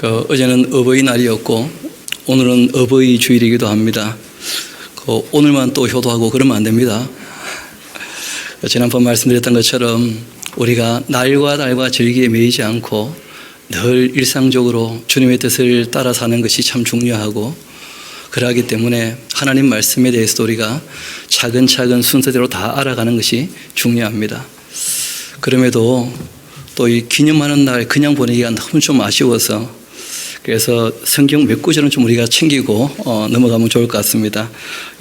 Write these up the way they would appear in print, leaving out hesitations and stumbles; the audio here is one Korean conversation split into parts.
어제는 어버이날이었고 오늘은 어버이 주일이기도 합니다. 오늘만 또 효도하고 그러면 안 됩니다. 지난번 말씀드렸던 것처럼 우리가 날과 날과 절기에 매이지 않고 늘 일상적으로 주님의 뜻을 따라 사는 것이 참 중요하고, 그러하기 때문에 하나님 말씀에 대해서도 우리가 차근차근 순서대로 다 알아가는 것이 중요합니다. 그럼에도 또 이 기념하는 날 그냥 보내기가 너무 좀 아쉬워서, 그래서 성경 몇 구절은 좀 우리가 챙기고 넘어가면 좋을 것 같습니다.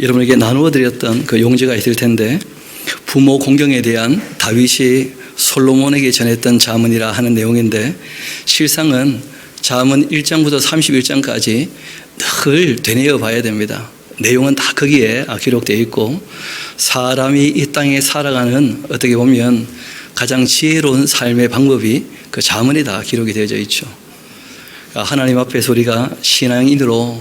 여러분에게 나누어 드렸던 그 용지가 있을 텐데, 부모 공경에 대한 다윗이 솔로몬에게 전했던 자문이라 하는 내용인데, 실상은 자문 1장부터 31장까지 늘 되뇌어 봐야 됩니다. 내용은 다 거기에 기록되어 있고, 사람이 이 땅에 살아가는 어떻게 보면 가장 지혜로운 삶의 방법이 그 자문에 다 기록이 되어져 있죠. 하나님 앞에서 우리가 신앙인으로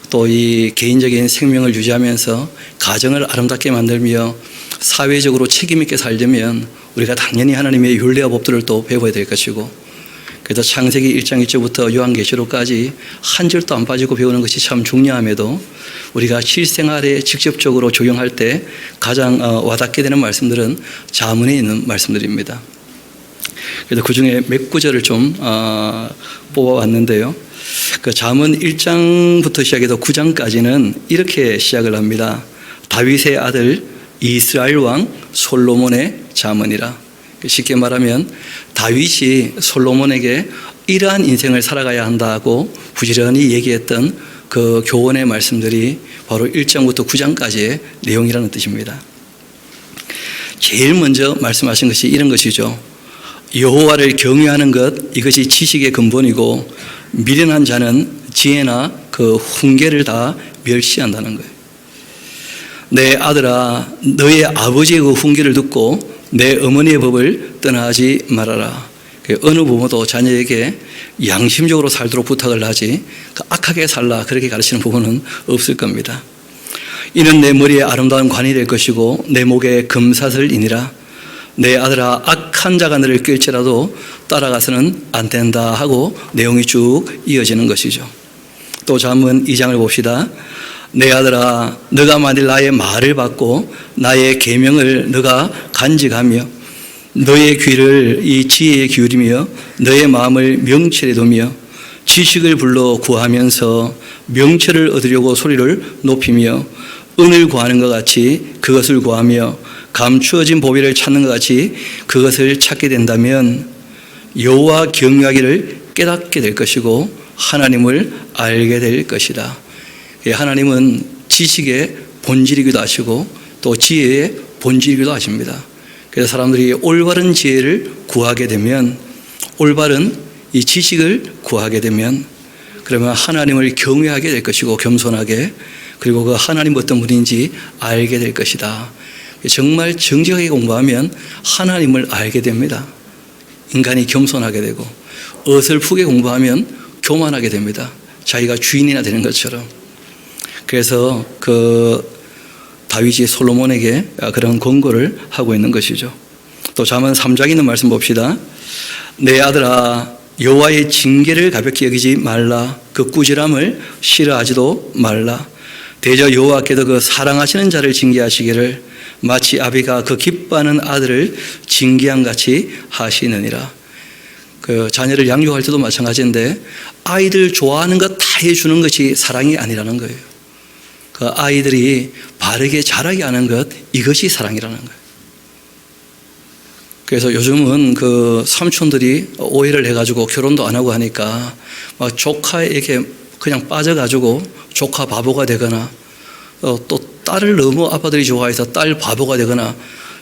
또 이 개인적인 생명을 유지하면서 가정을 아름답게 만들며 사회적으로 책임 있게 살려면 우리가 당연히 하나님의 율례와 법들을 또 배워야 될 것이고, 그래서 창세기 1장 1절부터 요한계시록까지 한 절도 안 빠지고 배우는 것이 참 중요함에도 우리가 실생활에 직접적으로 적용할 때 가장 와닿게 되는 말씀들은 자문에 있는 말씀들입니다. 그래서 그 중에 몇 구절을 좀 뽑아왔는데요. 그 자문 1장부터 시작해서 9장까지는 이렇게 시작을 합니다. 다윗의 아들 이스라엘 왕 솔로몬의 자문이라. 쉽게 말하면 다윗이 솔로몬에게 이러한 인생을 살아가야 한다고 부지런히 얘기했던 그 교훈의 말씀들이 바로 1장부터 9장까지의 내용이라는 뜻입니다. 제일 먼저 말씀하신 것이 이런 것이죠. 여호와를 경외하는 것, 이것이 지식의 근본이고 미련한 자는 지혜나 그 훈계를 다 멸시한다는 거예요. 내 아들아, 너의 아버지의 그 훈계를 듣고 내 어머니의 법을 떠나지 말아라. 어느 부모도 자녀에게 양심적으로 살도록 부탁을 하지 악하게 살라 그렇게 가르치는 부모는 없을 겁니다. 이는 내 머리에 아름다운 관이 될 것이고 내 목에 금사슬이니라. 내 아들아, 악한 자가 너를 끌지라도 따라가서는 안 된다 하고 내용이 쭉 이어지는 것이죠. 또 잠언 2장을 봅시다. 내 아들아, 너가 만일 나의 말을 받고 나의 계명을 너가 간직하며 너의 귀를 이 지혜에 기울이며 너의 마음을 명철에 두며 지식을 불러 구하면서 명철을 얻으려고 소리를 높이며 은을 구하는 것 같이 그것을 구하며 감추어진 보배를 찾는 것 같이 그것을 찾게 된다면 여호와 경외하기를 깨닫게 될 것이고 하나님을 알게 될 것이다. 하나님은 지식의 본질이기도 하시고 또 지혜의 본질이기도 하십니다. 그래서 사람들이 올바른 지혜를 구하게 되면, 올바른 이 지식을 구하게 되면 그러면 하나님을 경외하게 될 것이고 겸손하게, 그리고 그 하나님 어떤 분인지 알게 될 것이다. 정말 정직하게 공부하면 하나님을 알게 됩니다. 인간이 겸손하게 되고, 어설프게 공부하면 교만하게 됩니다. 자기가 주인이나 되는 것처럼. 그래서 그 다윗이 솔로몬에게 그런 권고를 하고 있는 것이죠. 또 잠언 3장에 있는 말씀 봅시다. 내 아들아, 여호와의 징계를 가볍게 여기지 말라. 그 꾸지람을 싫어하지도 말라. 대저 여호와께서 그 사랑하시는 자를 징계하시기를 마치 아비가 그 기뻐하는 아들을 징계한 같이 하시느니라. 그 자녀를 양육할 때도 마찬가지인데 아이들 좋아하는 것 다 해주는 것이 사랑이 아니라는 거예요. 그 아이들이 바르게 자라게 하는 것, 이것이 사랑이라는 거예요. 그래서 요즘은 그 삼촌들이 오해를 해가지고 결혼도 안 하고 하니까 막 조카에게 그냥 빠져가지고 조카 바보가 되거나, 또 딸을 너무 아빠들이 좋아해서 딸 바보가 되거나,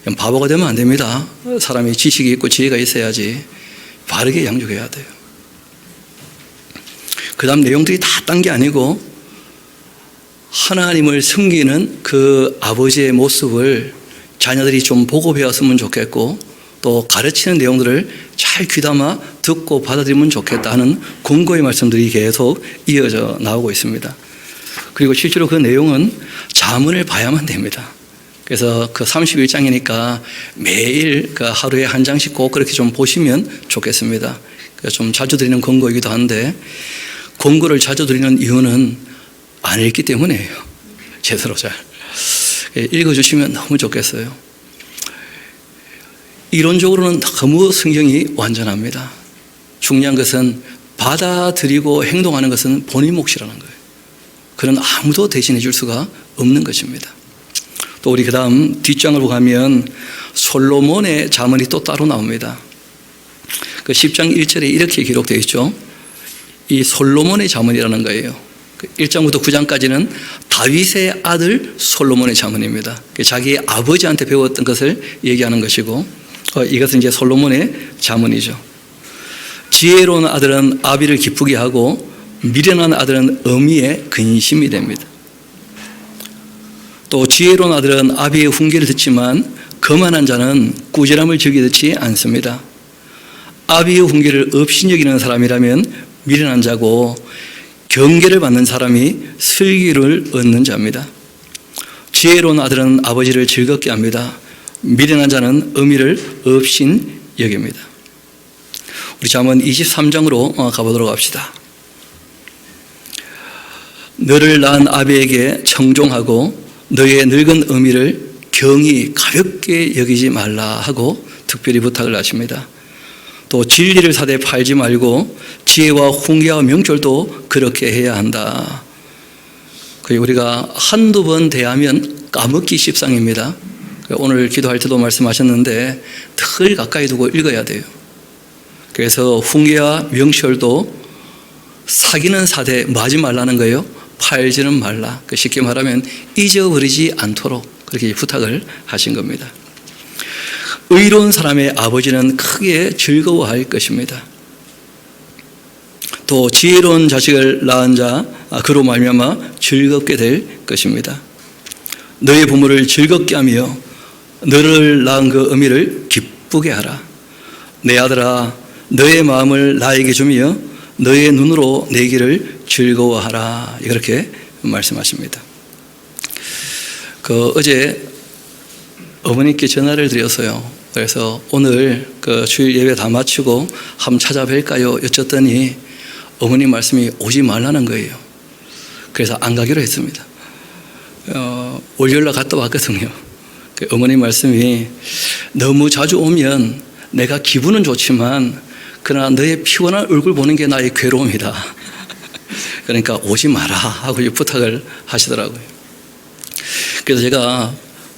그냥 바보가 되면 안 됩니다. 사람이 지식이 있고 지혜가 있어야지 바르게 양육해야 돼요. 그 다음 내용들이 다 딴 게 아니고 하나님을 섬기는 그 아버지의 모습을 자녀들이 좀 보고 배웠으면 좋겠고, 또 가르치는 내용들을 잘 귀담아 듣고 받아들이면 좋겠다 하는 권고의 말씀들이 계속 이어져 나오고 있습니다. 그리고 실제로 그 내용은 자문을 봐야만 됩니다. 그래서 그 31장이니까 매일 그 하루에 한 장씩 꼭 그렇게 좀 보시면 좋겠습니다. 좀 자주 드리는 권고이기도 한데, 권고를 자주 드리는 이유는 안 읽기 때문이에요. 제대로 잘 읽어주시면 너무 좋겠어요. 이론적으로는 너무 성경이 완전합니다. 중요한 것은 받아들이고 행동하는 것은 본인 몫이라는 거예요. 그는 아무도 대신해 줄 수가 없는 것입니다. 또 우리 그 다음 뒷장으로 가면 솔로몬의 잠언이 또 따로 나옵니다. 그 10장 1절에 이렇게 기록되어 있죠. 이 솔로몬의 잠언이라는 거예요. 1장부터 9장까지는 다윗의 아들 솔로몬의 잠언입니다. 자기 아버지한테 배웠던 것을 얘기하는 것이고, 이것은 이제 솔로몬의 잠언이죠. 지혜로운 아들은 아비를 기쁘게 하고 미련한 아들은 어미의 근심이 됩니다. 또 지혜로운 아들은 아비의 훈계를 듣지만 거만한 자는 꾸지람을 즐겨 듣지 않습니다. 아비의 훈계를 없이 여기는 사람이라면 미련한 자고, 경계를 받는 사람이 슬기를 얻는 자입니다. 지혜로운 아들은 아버지를 즐겁게 합니다. 미련한 자는 어미를 없인 여깁니다. 우리 잠언 23장으로 가보도록 합시다. 너를 낳은 아비에게 청종하고 너의 늙은 어미를 경히 가볍게 여기지 말라 하고 특별히 부탁을 하십니다. 또 진리를 사대 팔지 말고 지혜와 훈계와 명철도 그렇게 해야 한다. 우리가 한두 번 대하면 까먹기 십상입니다. 오늘 기도할 때도 말씀하셨는데 늘 가까이 두고 읽어야 돼요. 그래서 훈계와 명철도 사귀는 사대 마지 말라는 거예요. 팔지는 말라. 쉽게 말하면 잊어버리지 않도록 그렇게 부탁을 하신 겁니다. 의로운 사람의 아버지는 크게 즐거워할 것입니다. 또 지혜로운 자식을 낳은 자 그로 말미암아 즐겁게 될 것입니다. 너의 부모를 즐겁게 하며 너를 낳은 그 어미를 기쁘게 하라. 내 아들아, 너의 마음을 나에게 주며 너의 눈으로 내 길을 즐거워하라. 이렇게 말씀하십니다. 어제 어머니께 전화를 드렸어요. 그래서 오늘 주일 예배 다 마치고 한번 찾아뵐까요? 여쭸더니 어머니 말씀이 오지 말라는 거예요. 그래서 안 가기로 했습니다. 월요일날 갔다 왔거든요. 어머니 말씀이 너무 자주 오면 내가 기분은 좋지만 그러나 너의 피곤한 얼굴 보는 게 나의 괴로움이다. 그러니까 오지 마라 하고 부탁을 하시더라고요. 그래서 제가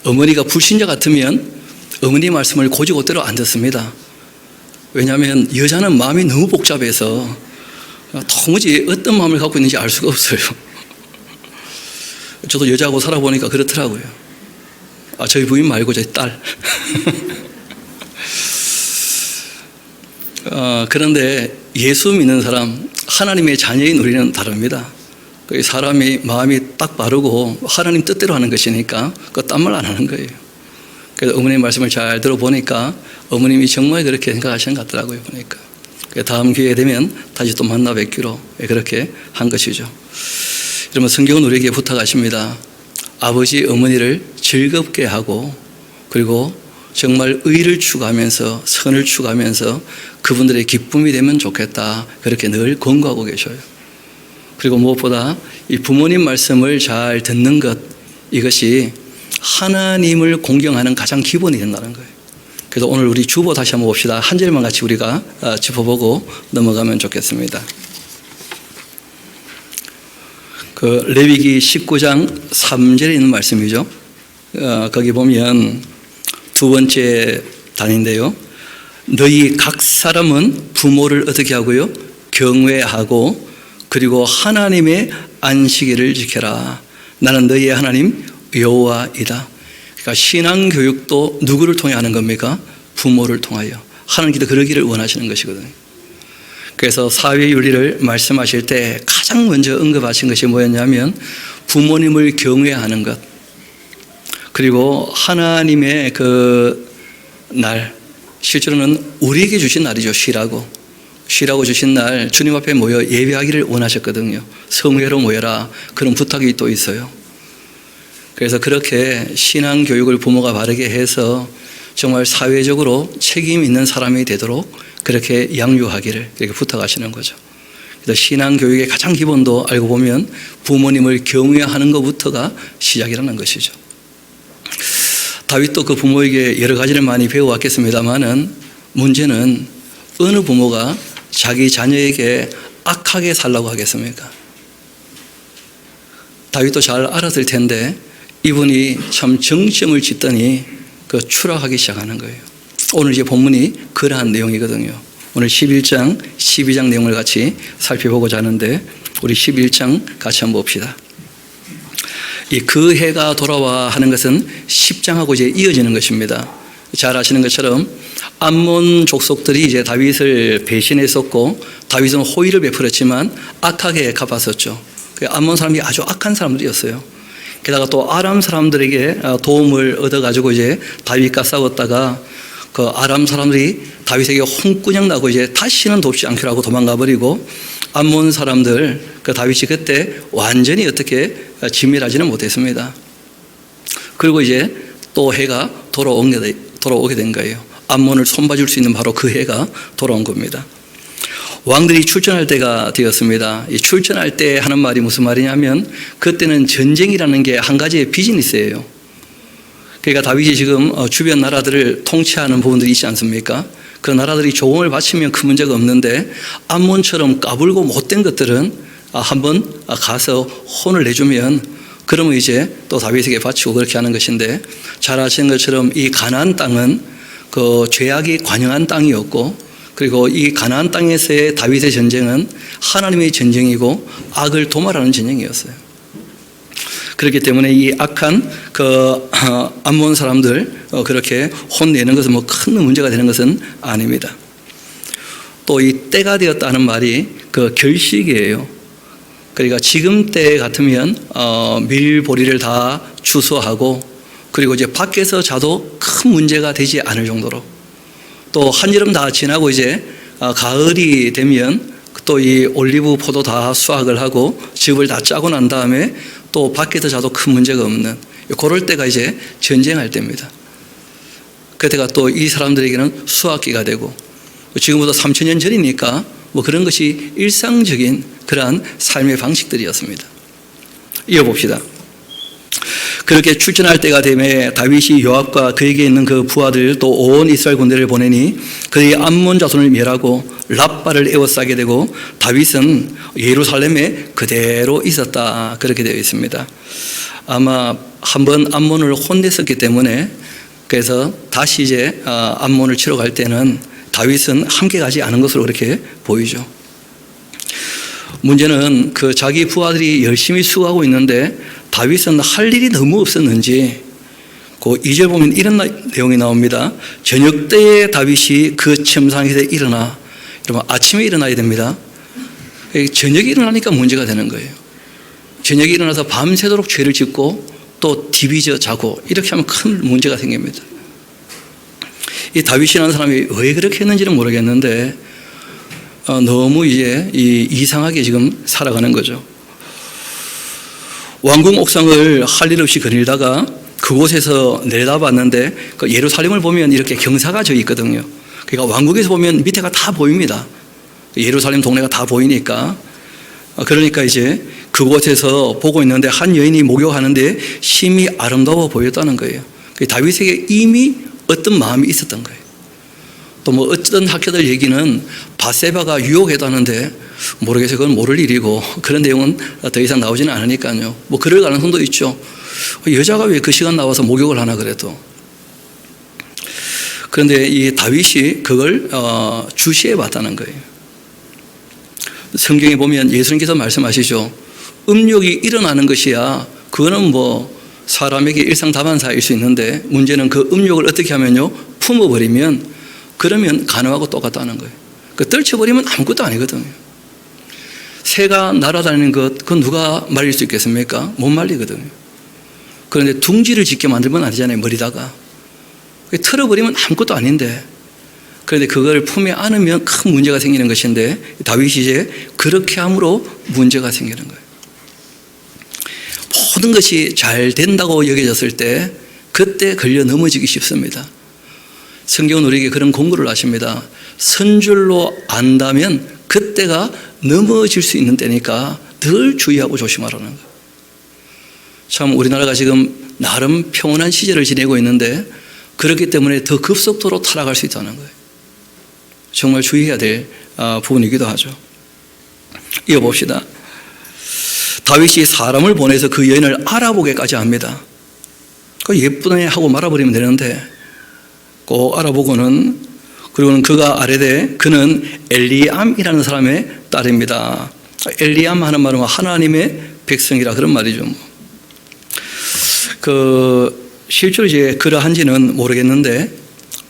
어머니가 불신자 같으면 어머니 말씀을 고지고대로 안 듣습니다. 왜냐하면 여자는 마음이 너무 복잡해서 도무지 어떤 마음을 갖고 있는지 알 수가 없어요. 저도 여자하고 살아보니까 그렇더라고요. 저희 부인 말고 저희 딸. 그런데 예수 믿는 사람, 하나님의 자녀인 우리는 다릅니다. 사람이 마음이 딱 바르고 하나님 뜻대로 하는 것이니까 딴 말 안 하는 거예요. 그래서 어머님 말씀을 잘 들어보니까 어머님이 정말 그렇게 생각하시는 것 같더라고요. 보니까 다음 기회에 되면 다시 또 만나 뵙기로 그렇게 한 것이죠. 여러분, 성경은 우리에게 부탁하십니다. 아버지 어머니를 즐겁게 하고 그리고 정말 의를 추구하면서 선을 추구하면서 그분들의 기쁨이 되면 좋겠다. 그렇게 늘 권고하고 계셔요. 그리고 무엇보다 이 부모님 말씀을 잘 듣는 것, 이것이 하나님을 공경하는 가장 기본이 된다는 거예요. 그래서 오늘 우리 주보 다시 한번 봅시다. 한 절만 같이 우리가 짚어보고 넘어가면 좋겠습니다. 레위기 19장 3절에 있는 말씀이죠. 거기 보면 두 번째 단인데요. 너희 각 사람은 부모를 어떻게 하고요? 경외하고 그리고 하나님의 안식일을 지켜라. 나는 너희의 하나님 여호와이다. 그러니까 신앙 교육도 누구를 통해 하는 겁니까? 부모를 통하여. 하나님께서 그러기를 원하시는 것이거든요. 그래서 사회윤리를 말씀하실 때 가장 먼저 언급하신 것이 뭐였냐면 부모님을 경외하는 것, 그리고 하나님의 날, 실제로는 우리에게 주신 날이죠. 쉬라고 주신 날 주님 앞에 모여 예배하기를 원하셨거든요. 성회로 모여라. 그런 부탁이 또 있어요. 그래서 그렇게 신앙교육을 부모가 바르게 해서 정말 사회적으로 책임 있는 사람이 되도록 그렇게 양육하기를 이렇게 부탁하시는 거죠. 그래서 신앙교육의 가장 기본도 알고 보면 부모님을 경외하는 것부터가 시작이라는 것이죠. 다윗도 그 부모에게 여러 가지를 많이 배워왔겠습니다만은 문제는 어느 부모가 자기 자녀에게 악하게 살라고 하겠습니까? 다윗도 잘 알았을 텐데 이분이 참 정점을 짓더니 그 추락하기 시작하는 거예요. 오늘 이제 본문이 그러한 내용이거든요. 오늘 11장, 12장 내용을 같이 살펴보고자 하는데 우리 11장 같이 한번 봅시다. 이 그 해가 돌아와 하는 것은 10장하고 이제 이어지는 것입니다. 잘 아시는 것처럼 암몬 족속들이 이제 다윗을 배신했었고 다윗은 호의를 베풀었지만 악하게 갚았었죠. 암몬 사람이 아주 악한 사람들이었어요. 게다가 또 아람 사람들에게 도움을 얻어가지고 이제 다윗과 싸웠다가 그 아람 사람들이 다윗에게 홍군형 나고 이제 다시는 돕지 않기로 하고 도망가 버리고 암몬 사람들 그 다윗이 그때 완전히 어떻게 진멸하지는 못했습니다. 그리고 이제 또 해가 돌아오게 된 거예요. 암몬을 손봐줄 수 있는 바로 그 해가 돌아온 겁니다. 왕들이 출전할 때가 되었습니다. 이 출전할 때 하는 말이 무슨 말이냐면 그때는 전쟁이라는 게 한 가지의 비즈니스예요. 그러니까 다윗이 지금 주변 나라들을 통치하는 부분들이 있지 않습니까? 그 나라들이 조공을 바치면 큰 문제가 없는데 암몬처럼 까불고 못된 것들은 한번 가서 혼을 내주면 그러면 이제 또 다윗에게 바치고 그렇게 하는 것인데 잘 아시는 것처럼 이 가나안 땅은 그 죄악이 관영한 땅이었고 그리고 이 가나안 땅에서의 다윗의 전쟁은 하나님의 전쟁이고 악을 도말하는 전쟁이었어요. 그렇기 때문에 이 악한 그 암몬 사람들 그렇게 혼내는 것은 뭐 큰 문제가 되는 것은 아닙니다. 또 이 때가 되었다는 말이 그 결식이에요. 그러니까 지금 때 같으면 밀보리를 다 주소하고 그리고 이제 밖에서 자도 큰 문제가 되지 않을 정도로 또 한여름 다 지나고 이제 가을이 되면 또 이 올리브 포도 다 수확을 하고 즙을 다 짜고 난 다음에 또 밖에서 자도 큰 문제가 없는 그럴 때가 이제 전쟁할 때입니다. 그때가 또 이 사람들에게는 수확기가 되고 지금보다 3000년 전이니까 뭐 그런 것이 일상적인 그러한 삶의 방식들이었습니다. 이어봅시다. 그렇게 출전할 때가 되매 다윗이 요압과 그에게 있는 그 부하들 또 온 이스라엘 군대를 보내니 그의 암몬 자손을 멸하고 랍바를 에워싸게 되고 다윗은 예루살렘에 그대로 있었다 그렇게 되어 있습니다. 아마 한번 암몬을 혼냈었기 때문에 그래서 다시 이제 암몬을 치러 갈 때는 다윗은 함께 가지 않은 것으로 그렇게 보이죠. 문제는 그 자기 부하들이 열심히 수고하고 있는데 다윗은 할 일이 너무 없었는지 그 2절 보면 이런 내용이 나옵니다. 저녁 때에 다윗이 그 침상에서 일어나 여러분 아침에 일어나야 됩니다. 저녁에 일어나니까 문제가 되는 거예요. 저녁에 일어나서 밤새도록 죄를 짓고 또 디비져 자고 이렇게 하면 큰 문제가 생깁니다. 이 다윗이라는 사람이 왜 그렇게 했는지는 모르겠는데 너무 이제 이상하게 지금 살아가는 거죠. 왕궁 옥상을 할 일 없이 거닐다가 그곳에서 내려다봤는데 그 예루살렘을 보면 이렇게 경사가 져 있거든요. 그러니까 왕궁에서 보면 밑에가 다 보입니다. 예루살렘 동네가 다 보이니까 그러니까 이제 그곳에서 보고 있는데 한 여인이 목욕하는데 심히 아름다워 보였다는 거예요. 다윗에게 이미 어떤 마음이 있었던 거예요. 또 뭐 어떤 학자들 얘기는 바세바가 유혹했다는데 모르겠어요. 그건 모를 일이고 그런 내용은 더 이상 나오지는 않으니까요. 뭐 그럴 가능성도 있죠. 여자가 왜 그 시간 나와서 목욕을 하나 그래도. 그런데 이 다윗이 그걸 주시해 봤다는 거예요. 성경에 보면 예수님께서 말씀하시죠. 음욕이 일어나는 것이야 그거는 뭐 사람에게 일상다반사일 수 있는데 문제는 그 음욕을 어떻게 하면요 품어버리면 그러면 간음하고 똑같다는 거예요. 그 떨쳐버리면 아무것도 아니거든요. 새가 날아다니는 것 그건 누가 말릴 수 있겠습니까? 못 말리거든요. 그런데 둥지를 짓게 만들면 안 되잖아요. 머리다가 털어버리면 아무것도 아닌데 그런데 그걸 품에 안으면 큰 문제가 생기는 것인데 다윗이 이제 그렇게 함으로 문제가 생기는 거예요. 모든 것이 잘 된다고 여겨졌을 때 그때 걸려 넘어지기 쉽습니다. 성경은 우리에게 그런 공부를 하십니다. 선 줄로 안다면 그때가 넘어질 수 있는 때니까 늘 주의하고 조심하라는 거예요. 참 우리나라가 지금 나름 평온한 시절을 지내고 있는데 그렇기 때문에 더 급속도로 타락할 수 있다는 거예요. 정말 주의해야 될 부분이기도 하죠. 이어봅시다. 다윗이 사람을 보내서 그 여인을 알아보게까지 합니다. 예쁘네 하고 말아버리면 되는데 꼭 알아보고는, 그리고는 그가 아뢰되 그는 엘리암이라는 사람의 딸입니다. 엘리암 하는 말은 하나님의 백성이라 그런 말이죠. 실제로 이제 그러한지는 모르겠는데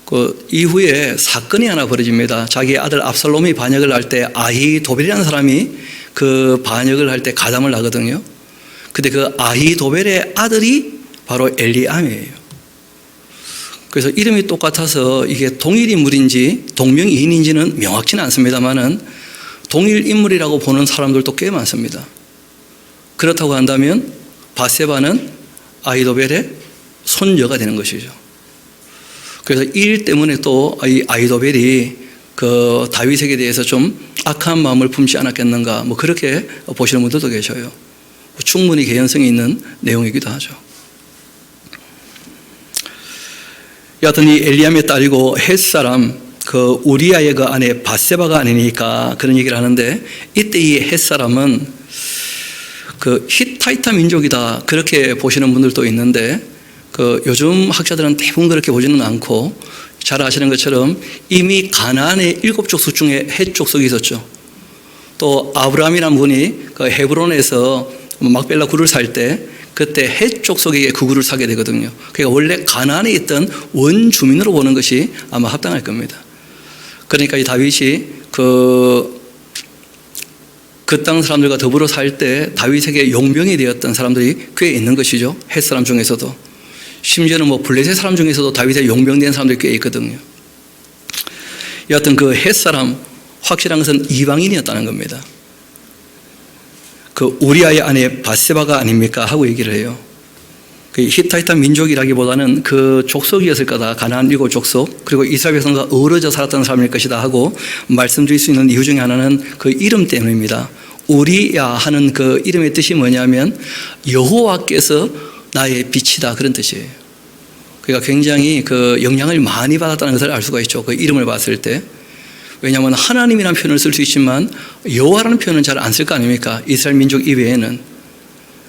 그 이후에 사건이 하나 벌어집니다. 자기 아들 압살롬이 반역을 할 때 아히도벨이라는 사람이 그 반역을 할 때 가담을 하거든요. 근데 그 아히도벨의 아들이 바로 엘리암이에요. 그래서 이름이 똑같아서 이게 동일 인물인지 동명이인인지는 명확치는 않습니다만은 동일 인물이라고 보는 사람들도 꽤 많습니다. 그렇다고 한다면 바세바는 아히도벨의 손녀가 되는 것이죠. 그래서 이 일 때문에 또 이 아히도벨이 그 다윗에게 대해서 좀 악한 마음을 품지 않았겠는가, 뭐 그렇게 보시는 분들도 계셔요. 충분히 개연성이 있는 내용이기도 하죠. 여하튼 이 엘리암의 딸이고 헷사람, 그 우리아의 그 아내 바세바가 아니니까 그런 얘기를 하는데, 이때 이 헷사람은 그 히타이타 민족이다 그렇게 보시는 분들도 있는데, 그 요즘 학자들은 대부분 그렇게 보지는 않고 잘 아시는 것처럼 이미 가나안의 7족속 중에 헷 족속이 있었죠. 또 아브라함이라는 분이 그 헤브론에서 막벨라 굴을 살 때 그때 헷 족속에게 그 굴을 사게 되거든요. 그러니까 원래 가나안에 있던 원주민으로 보는 것이 아마 합당할 겁니다. 그러니까 이 다윗이 그 땅 사람들과 더불어 살 때 다윗에게 용병이 되었던 사람들이 꽤 있는 것이죠. 헷 사람 중에서도. 심지어는 뭐 블레셋 사람 중에서도 다윗의 용병된 사람들이 꽤 있거든요. 여하튼 그 헷 사람, 확실한 것은 이방인이었다는 겁니다. 그 우리아의 아내 바세바가 아닙니까 하고 얘기를 해요. 그 히타이타 민족이라기보다는 그 족속이었을 거다. 가나안 7족속, 그리고 이스라엘 백성과 어우러져 살았던 사람일 것이다 하고 말씀드릴 수 있는 이유 중에 하나는 그 이름 때문입니다. 우리야 하는 그 이름의 뜻이 뭐냐면 여호와께서 나의 빛이다, 그런 뜻이에요. 그러니까 굉장히 그 영향을 많이 받았다는 것을 알 수가 있죠. 그 이름을 봤을 때. 왜냐하면 하나님이라는 표현을 쓸 수 있지만 여호와라는 표현은 잘 안 쓸 거 아닙니까? 이스라엘 민족 이외에는.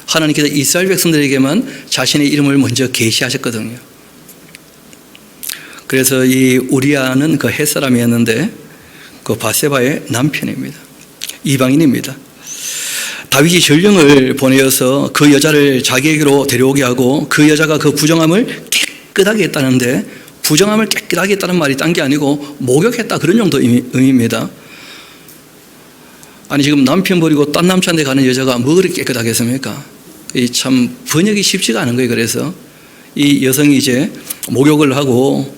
하나님께서 이스라엘 백성들에게만 자신의 이름을 먼저 계시하셨거든요. 그래서 이 우리아는 그 헷 사람이었는데 그 바세바의 남편입니다. 이방인입니다. 다윗이 전령을 보내어서 그 여자를 자기에게로 데려오게 하고 그 여자가 그 부정함을 깨끗하게 했다는데, 부정함을 깨끗하게 했다는 말이 딴 게 아니고 목욕했다, 그런 정도 의미입니다. 아니 지금 남편 버리고 딴 남자한테 가는 여자가 뭐 그렇게 깨끗하게 했습니까? 이 참 번역이 쉽지가 않은 거예요. 그래서 이 여성이 이제 목욕을 하고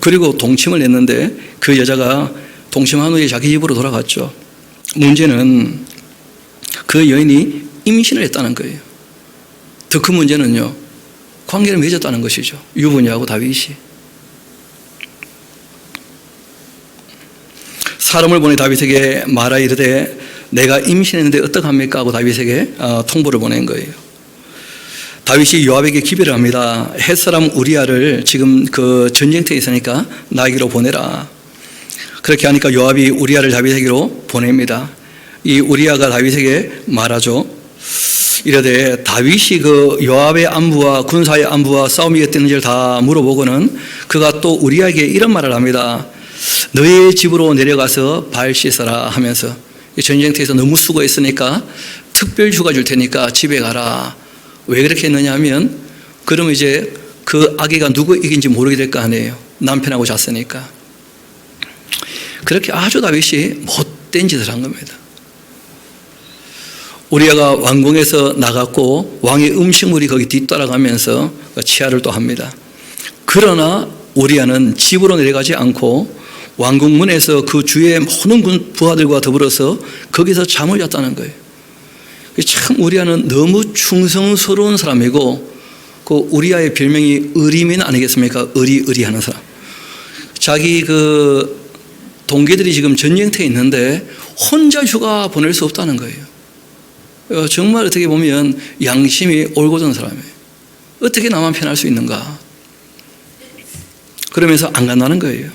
그리고 동침을 했는데 그 여자가 동침한 후에 자기 집으로 돌아갔죠. 문제는 그 여인이 임신을 했다는 거예요. 더 큰 문제는요, 관계를 맺었다는 것이죠. 유부녀하고 다윗이. 사람을 보내 다윗에게 말하 이르되 내가 임신했는데 어떡합니까 하고 다윗에게 통보를 보낸 거예요. 다윗이 요압에게 기별을 합니다. 헷사람 우리아를 지금 그 전쟁터에 있으니까 나에게로 보내라. 그렇게 하니까 요압이 우리아를 다윗에게로 보냅니다. 이 우리아가 다윗에게 말하죠. 이르되 다윗이 그 요압의 안부와 군사의 안부와 싸움이 어땠는지를 다 물어보고는 그가 또 우리아에게 이런 말을 합니다. 너의 집으로 내려가서 발 씻어라 하면서, 전쟁터에서 너무 수고했으니까 특별 휴가 줄 테니까 집에 가라. 왜 그렇게 했느냐 하면, 그러면 이제 그 아기가 누구 이긴지 모르게 될 거 아니에요. 남편하고 잤으니까. 그렇게 아주 다윗이 못된 짓을 한 겁니다. 우리아가 왕궁에서 나갔고 왕의 음식물이 거기 뒤따라가면서 치하를 또 합니다. 그러나 우리아는 집으로 내려가지 않고 왕궁문에서 그 주위의 모든 부하들과 더불어서 거기서 잠을 잤다는 거예요. 참 우리아는 너무 충성스러운 사람이고, 그 우리아의 별명이 의리민 아니겠습니까? 의리하는 사람. 자기 그 동기들이 지금 전쟁터에 있는데 혼자 휴가 보낼 수 없다는 거예요. 정말 어떻게 보면 양심이 올곧은 사람이에요. 어떻게 나만 편할 수 있는가? 그러면서 안 간다는 거예요.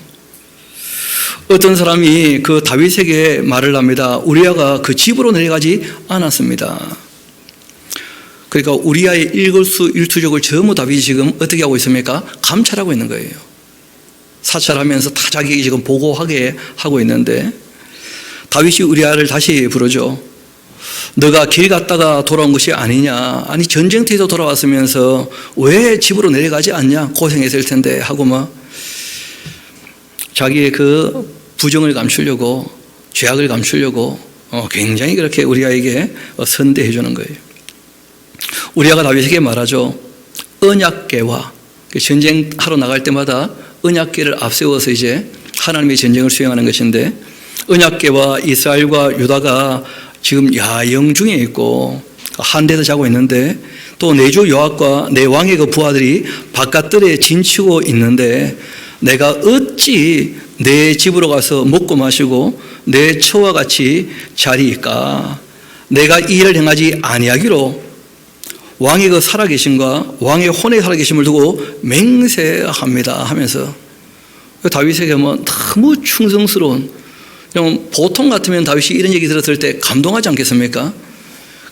어떤 사람이 그 다윗에게 말을 합니다. 우리아가 그 집으로 내려가지 않았습니다. 그러니까 우리아의 일거수일투족을 전부 다윗이 지금 어떻게 하고 있습니까? 감찰하고 있는 거예요. 사찰하면서 다 자기 지금 보고하게 하고 있는데 다윗이 우리아를 다시 부르죠. 너가 길 갔다가 돌아온 것이 아니냐? 아니 전쟁터에서 돌아왔으면서 왜 집으로 내려가지 않냐? 고생했을 텐데 하고 막 자기의 그 부정을 감추려고 죄악을 감추려고 굉장히 그렇게 우리아에게 선대해 주는 거예요. 우리아가 다윗에게 말하죠. 언약궤와 전쟁하러 나갈 때마다 언약궤를 앞세워서 이제 하나님의 전쟁을 수행하는 것인데 언약궤와 이스라엘과 유다가 지금 야영 중에 있고 한 데서 자고 있는데 또 내 주 여호와과 내 왕의 그 부하들이 바깥들에 진치고 있는데 내가 어찌 내 집으로 가서 먹고 마시고 내 처와 같이 자리일까? 내가 이 일을 행하지 아니하기로 왕의 그 살아계심과 왕의 혼의 살아계심을 두고 맹세합니다 하면서 다윗에게 뭐 너무 충성스러운, 보통 같으면 다윗이 이런 얘기 들었을 때 감동하지 않겠습니까?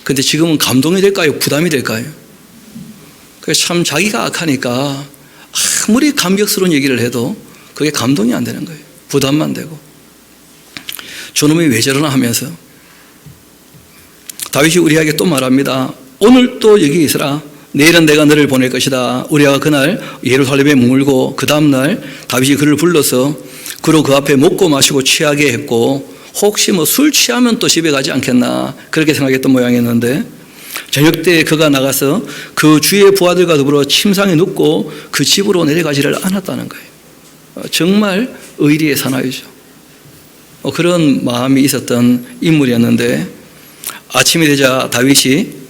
근데 지금은 감동이 될까요? 부담이 될까요? 참 자기가 악하니까 아무리 감격스러운 얘기를 해도 그게 감동이 안 되는 거예요. 부담만 되고. 저놈이 왜 저러나 하면서 다윗이 우리에게 또 말합니다. 오늘 또 여기 있으라. 내일은 내가 너를 보낼 것이다. 우리가 그날 예루살렘에 머물고 그 다음날 다윗이 그를 불러서 그로 그 앞에 먹고 마시고 취하게 했고 혹시 뭐 술 취하면 또 집에 가지 않겠나 그렇게 생각했던 모양이었는데 저녁 때 그가 나가서 그 주의 부하들과 더불어 침상에 눕고 그 집으로 내려가지를 않았다는 거예요. 정말 의리의 사나이죠. 그런 마음이 있었던 인물이었는데 아침이 되자 다윗이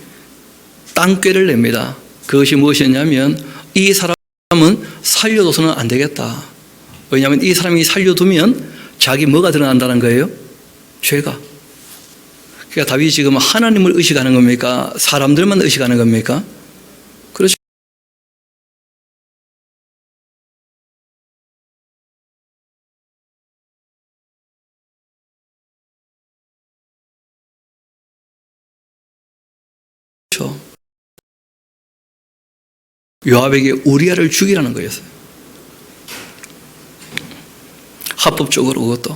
땅꾀를 냅니다. 그것이 무엇이었냐면 이 사람은 살려둬서는 안 되겠다. 왜냐하면 이 사람이 살려두면 자기 뭐가 드러난다는 거예요? 죄가. 그러니까 다윗이 지금 하나님을 의식하는 겁니까? 사람들만 의식하는 겁니까? 그렇죠. 요압에게 우리아를 죽이라는 거였어요. 합법적으로 그것도.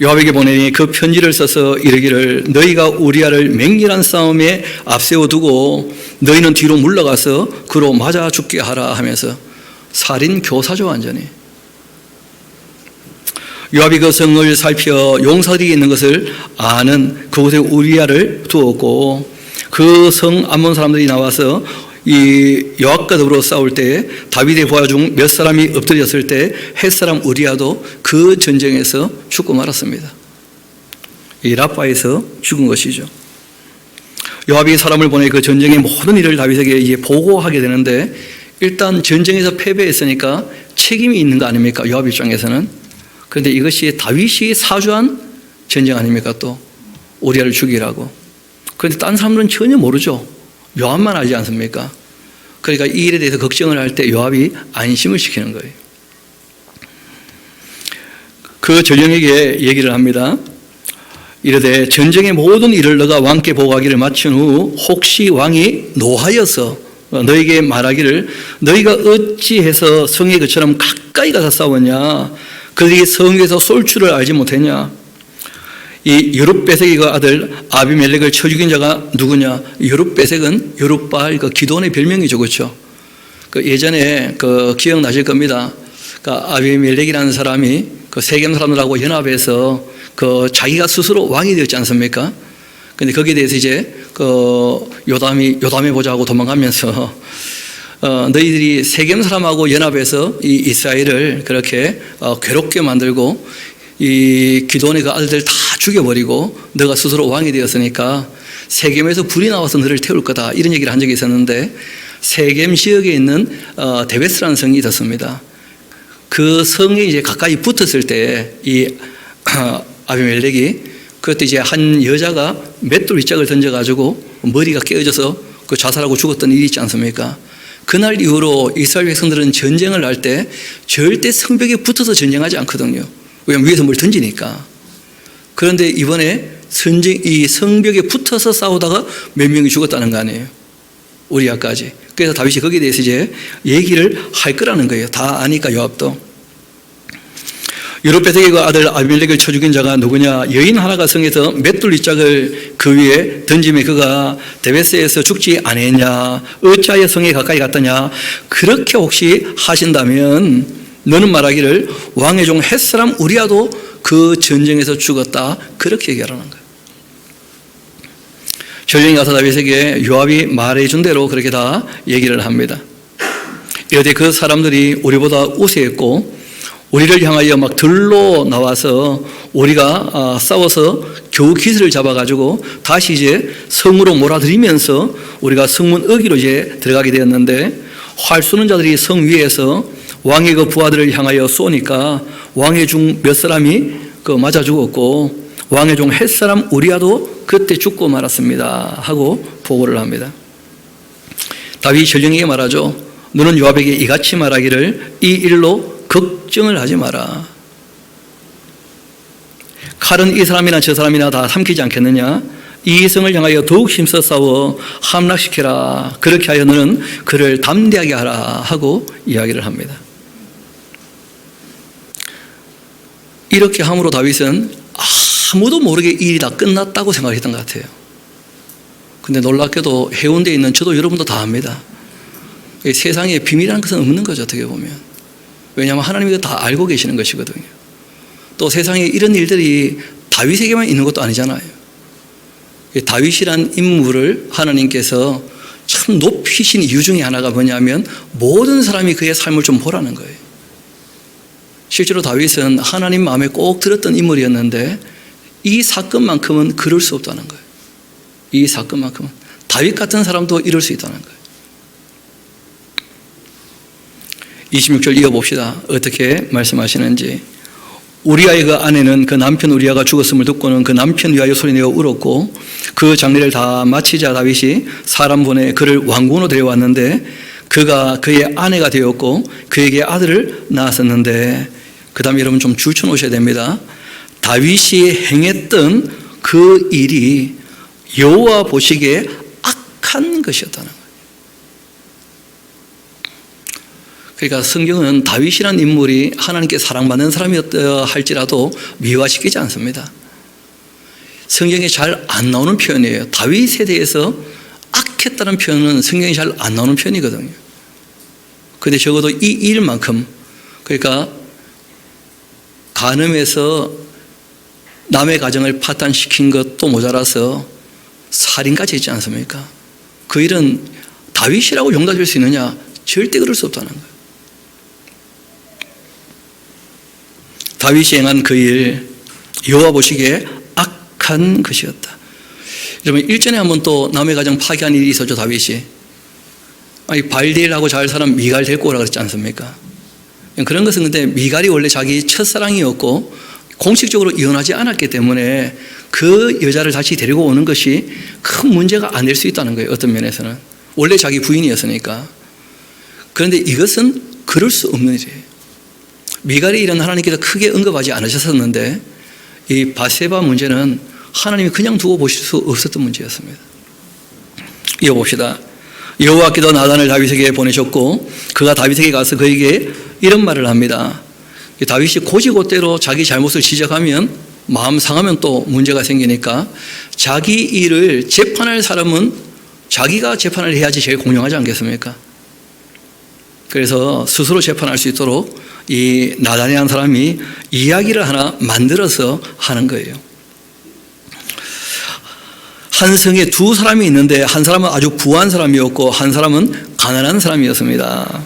요압에게 보내니 그 편지를 써서 이르기를 너희가 우리아를 맹렬한 싸움에 앞세워두고 너희는 뒤로 물러가서 그로 맞아 죽게 하라 하면서 살인 교사죠 완전히. 요압이 그 성을 살펴 용사들이 있는 것을 아는 그곳에 우리아를 두었고 그 성 암몬 사람들이 나와서 이 요압과 더불어 싸울 때 다윗의 부하 중 몇 사람이 엎드렸을 때 햇사람 우리아도 그 전쟁에서 죽고 말았습니다. 이 라빠에서 죽은 것이죠. 요압이 사람을 보내 그 전쟁의 모든 일을 다윗에게 이제 보고하게 되는데 일단 전쟁에서 패배했으니까 책임이 있는 거 아닙니까? 요압 입장에서는. 그런데 이것이 다윗이 사주한 전쟁 아닙니까? 또 우리아를 죽이라고. 그런데 다른 사람들은 전혀 모르죠. 요압만 알지 않습니까? 그러니까 이 일에 대해서 걱정을 할 때 요압이 안심을 시키는 거예요. 그 전령에게 얘기를 합니다. 이르되 전쟁의 모든 일을 너가 왕께 보고하기를 마친 후 혹시 왕이 노하여서 너에게 말하기를 너희가 어찌해서 성에 그처럼 가까이 가서 싸웠냐? 그들이 성에서 쏠 줄을 알지 못했냐? 이 여룹베색의 그 아들 아비멜렉을 쳐 죽인 자가 누구냐? 여룹베색은 여룹바알 그 기도원의 별명이죠, 그렇죠? 그 예전에 그 기억나실 겁니다. 그 아비멜렉이라는 사람이 그 세겜 사람들하고 연합해서 그 자기가 스스로 왕이 되었지 않습니까? 근데 거기에 대해서 이제 그 요담이 보자고 도망가면서 너희들이 세겜 사람하고 연합해서 이 이스라엘을 그렇게 괴롭게 만들고 이 기도원의 그 아들들 다 죽여버리고 너가 스스로 왕이 되었으니까 세겜에서 불이 나와서 너를 태울 거다 이런 얘기를 한 적이 있었는데 세겜 지역에 있는 데베스라는 성이 있었습니다. 그 성에 이제 가까이 붙었을 때 이 아비멜렉이 그때 이제 한 여자가 맷돌 윗짝을 던져가지고 머리가 깨어져서 그 자살하고 죽었던 일이 있지 않습니까? 그날 이후로 이스라엘 백성들은 전쟁을 할 때 절대 성벽에 붙어서 전쟁하지 않거든요. 왜냐하면 위에서 뭘 던지니까. 그런데 이번에 이 성벽에 붙어서 싸우다가 몇 명이 죽었다는 거 아니에요. 우리아까지. 그래서 다윗이 거기에 대해서 이제 얘기를 할 거라는 거예요. 다 아니까 요압도. 여룹베덱의 그 아들 아비멜렉을 쳐 죽인 자가 누구냐? 여인 하나가 성에서 맷돌 윗짝을 그 위에 던짐에 그가 데베스에서 죽지 아니했냐? 어찌하여 성에 가까이 갔더냐? 그렇게 혹시 하신다면 너는 말하기를 왕의 종 햇사람 우리아도 그 전쟁에서 죽었다. 그렇게 얘기하라는 거예요. 전령이 가서 다윗에게 요압이 말해준 대로 그렇게 다 얘기를 합니다. 이렇게 그 사람들이 우리보다 우세했고 우리를 향하여 막 들로 나와서 우리가 싸워서 겨우 기세를 잡아가지고 다시 이제 성으로 몰아들이면서 우리가 성문 어기로 이제 들어가게 되었는데 활 쏘는 자들이 성 위에서 왕의 그 부하들을 향하여 쏘니까 왕의 중 몇 사람이 그 맞아 죽었고 왕의 종 햇사람 우리아도 그때 죽고 말았습니다 하고 보고를 합니다. 다윗이 전령에게 말하죠. 너는 요압에게 이같이 말하기를 이 일로 걱정을 하지 마라. 칼은 이 사람이나 저 사람이나 다 삼키지 않겠느냐? 이 성을 향하여 더욱 힘써 싸워 함락시켜라. 그렇게 하여 너는 그를 담대하게 하라 하고 이야기를 합니다. 이렇게 함으로 다윗은 아무도 모르게 일이 다 끝났다고 생각했던 것 같아요. 근데 놀랍게도 해운대에 있는 저도 여러분도 다 압니다. 세상에 비밀이라는 것은 없는 거죠, 어떻게 보면. 왜냐하면 하나님이 다 알고 계시는 것이거든요. 또 세상에 이런 일들이 다윗에게만 있는 것도 아니잖아요. 다윗이란 인물을 하나님께서 참 높이신 이유 중에 하나가 뭐냐면 모든 사람이 그의 삶을 좀 보라는 거예요. 실제로 다윗은 하나님 마음에 꼭 들었던 인물이었는데 이 사건만큼은 그럴 수 없다는 거예요. 이 사건만큼은 다윗 같은 사람도 이럴 수 있다는 거예요. 26절 이어봅시다. 어떻게 말씀하시는지. 우리아의 그 아내는 그 남편 우리아가 죽었음을 듣고는 그 남편 위하여 소리내어 울었고 그 장례를 다 마치자 다윗이 사람 보내 그를 왕궁으로 데려왔는데 그가 그의 아내가 되었고 그에게 아들을 낳았었는데 그 다음에 여러분 좀 줄쳐 놓으셔야 됩니다. 다윗이 행했던 그 일이 여호와 보시기에 악한 것이었다는 거예요. 그러니까 성경은 다윗이라는 인물이 하나님께 사랑받는 사람이었다 할지라도 미화시키지 않습니다. 성경에 잘 안 나오는 표현이에요. 다윗에 대해서 악했다는 표현은 성경에 잘 안 나오는 표현이거든요. 그런데 적어도 이 일만큼, 그러니까 간음해서 남의 가정을 파탄시킨 것도 모자라서 살인까지 했지 않습니까? 그 일은 다윗이라고 용납될 수 있느냐? 절대 그럴 수 없다는 거예요. 다윗이 행한 그 일, 여호와 보시기에 악한 것이었다. 여러분, 일전에 한번 또 남의 가정 파괴한 일이 있었죠, 다윗이. 아니, 발디엘하고 잘 사람 미갈 데리고 오라 그랬지 않습니까? 그런 것은 근데 미갈이 원래 자기 첫사랑이었고 공식적으로 이혼하지 않았기 때문에 그 여자를 다시 데리고 오는 것이 큰 문제가 안 될 수 있다는 거예요, 어떤 면에서는. 원래 자기 부인이었으니까. 그런데 이것은 그럴 수 없는 일이에요. 미갈의 일은 하나님께서 크게 언급하지 않으셨었는데 이 바세바 문제는 하나님이 그냥 두고 보실 수 없었던 문제였습니다. 이어봅시다. 여호와께서 나단을 다윗에게 보내셨고 그가 다윗에게 가서 그에게 이런 말을 합니다. 다윗이 곧이곧대로 자기 잘못을 지적하면 마음 상하면 또 문제가 생기니까 자기 일을 재판할 사람은 자기가 재판을 해야지 제일 공정하지 않겠습니까? 그래서 스스로 재판할 수 있도록 이 나단이라는 사람이 이야기를 하나 만들어서 하는 거예요. 한 성에 두 사람이 있는데 한 사람은 아주 부한 사람이었고 한 사람은 가난한 사람이었습니다.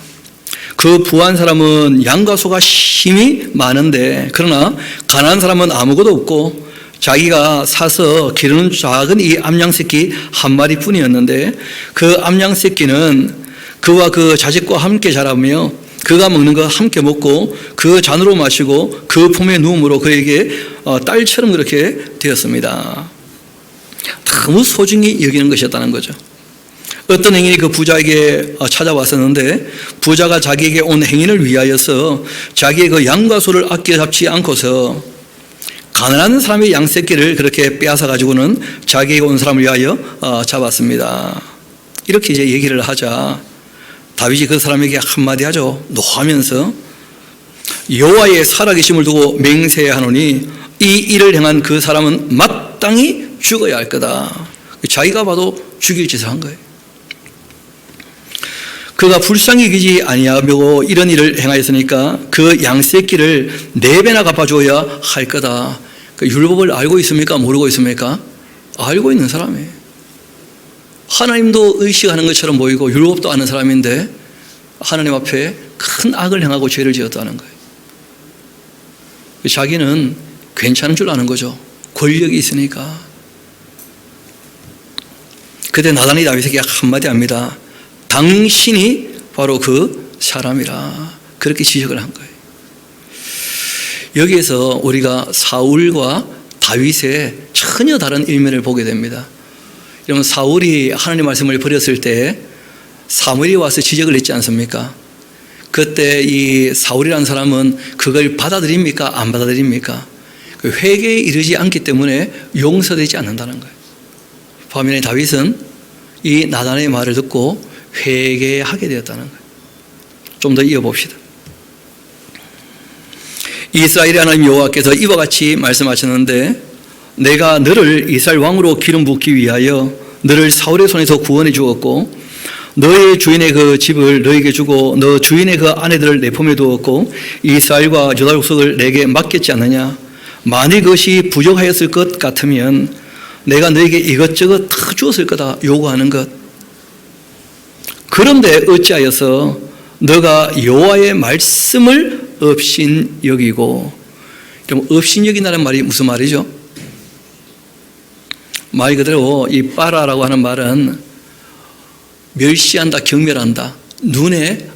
그 부한 사람은 양과 소가 힘이 많은데 그러나 가난한 사람은 아무것도 없고 자기가 사서 기르는 작은 이 암양 새끼 한 마리뿐이었는데 그 암양 새끼는 그와 그 자식과 함께 자라며 그가 먹는 거 함께 먹고 그 잔으로 마시고 그 품에 누움으로 그에게 딸처럼 그렇게 되었습니다. 너무 소중히 여기는 것이었다는 거죠. 어떤 행인이 그 부자에게 찾아왔었는데 부자가 자기에게 온 행인을 위하여서 자기의 그 양과 소를 아껴 잡지 않고서 가난한 사람의 양새끼를 그렇게 빼앗아 가지고는 자기에게 온 사람을 위하여 잡았습니다. 이렇게 이제 얘기를 하자 다윗이 그 사람에게 한마디 하죠. 노하면서 여호와의 살아계심을 두고 맹세하노니 이 일을 행한 그 사람은 마땅히 죽어야 할 거다. 자기가 봐도 죽일 짓을 한 거예요. 그가 불쌍히 여기지 아니하며 이런 일을 행하였으니까 그 양새끼를 4배나 갚아줘야 할 거다. 그 율법을 알고 있습니까? 모르고 있습니까? 알고 있는 사람이에요. 하나님도 의식하는 것처럼 보이고 율법도 아는 사람인데 하나님 앞에 큰 악을 행하고 죄를 지었다는 거예요. 자기는 괜찮은 줄 아는 거죠. 권력이 있으니까. 그때 나단이 다윗에게 한마디 합니다. 당신이 바로 그 사람이라. 그렇게 지적을 한 거예요. 여기에서 우리가 사울과 다윗의 전혀 다른 일면을 보게 됩니다. 여러분, 사울이 하나님 말씀을 버렸을 때 사무엘이 와서 지적을 했지 않습니까? 그때 이 사울이라는 사람은 그걸 받아들입니까? 안 받아들입니까? 회개에 이르지 않기 때문에 용서되지 않는다는 거예요. 반면에 다윗은 이 나단의 말을 듣고 회개하게 되었다는 거예요. 좀 더 이어봅시다. 이스라엘의 하나님 여호와께서 이와 같이 말씀하셨는데 내가 너를 이스라엘 왕으로 기름 붓기 위하여 너를 사울의 손에서 구원해 주었고 너의 주인의 그 집을 너에게 주고 너 주인의 그 아내들을 내 품에 두었고 이스라엘과 유다 족속을 내게 맡겼지 않느냐. 만일 그것이 부족하였을 것 같으면 내가 너에게 이것저것 다 주었을 거다. 요구하는 것. 그런데 어찌하여서 너가 여호와의 말씀을 업신 여기고, 좀 업신 여긴다는 말이 무슨 말이죠? 말 그대로 이 빠라라고 하는 말은 멸시한다, 경멸한다, 눈에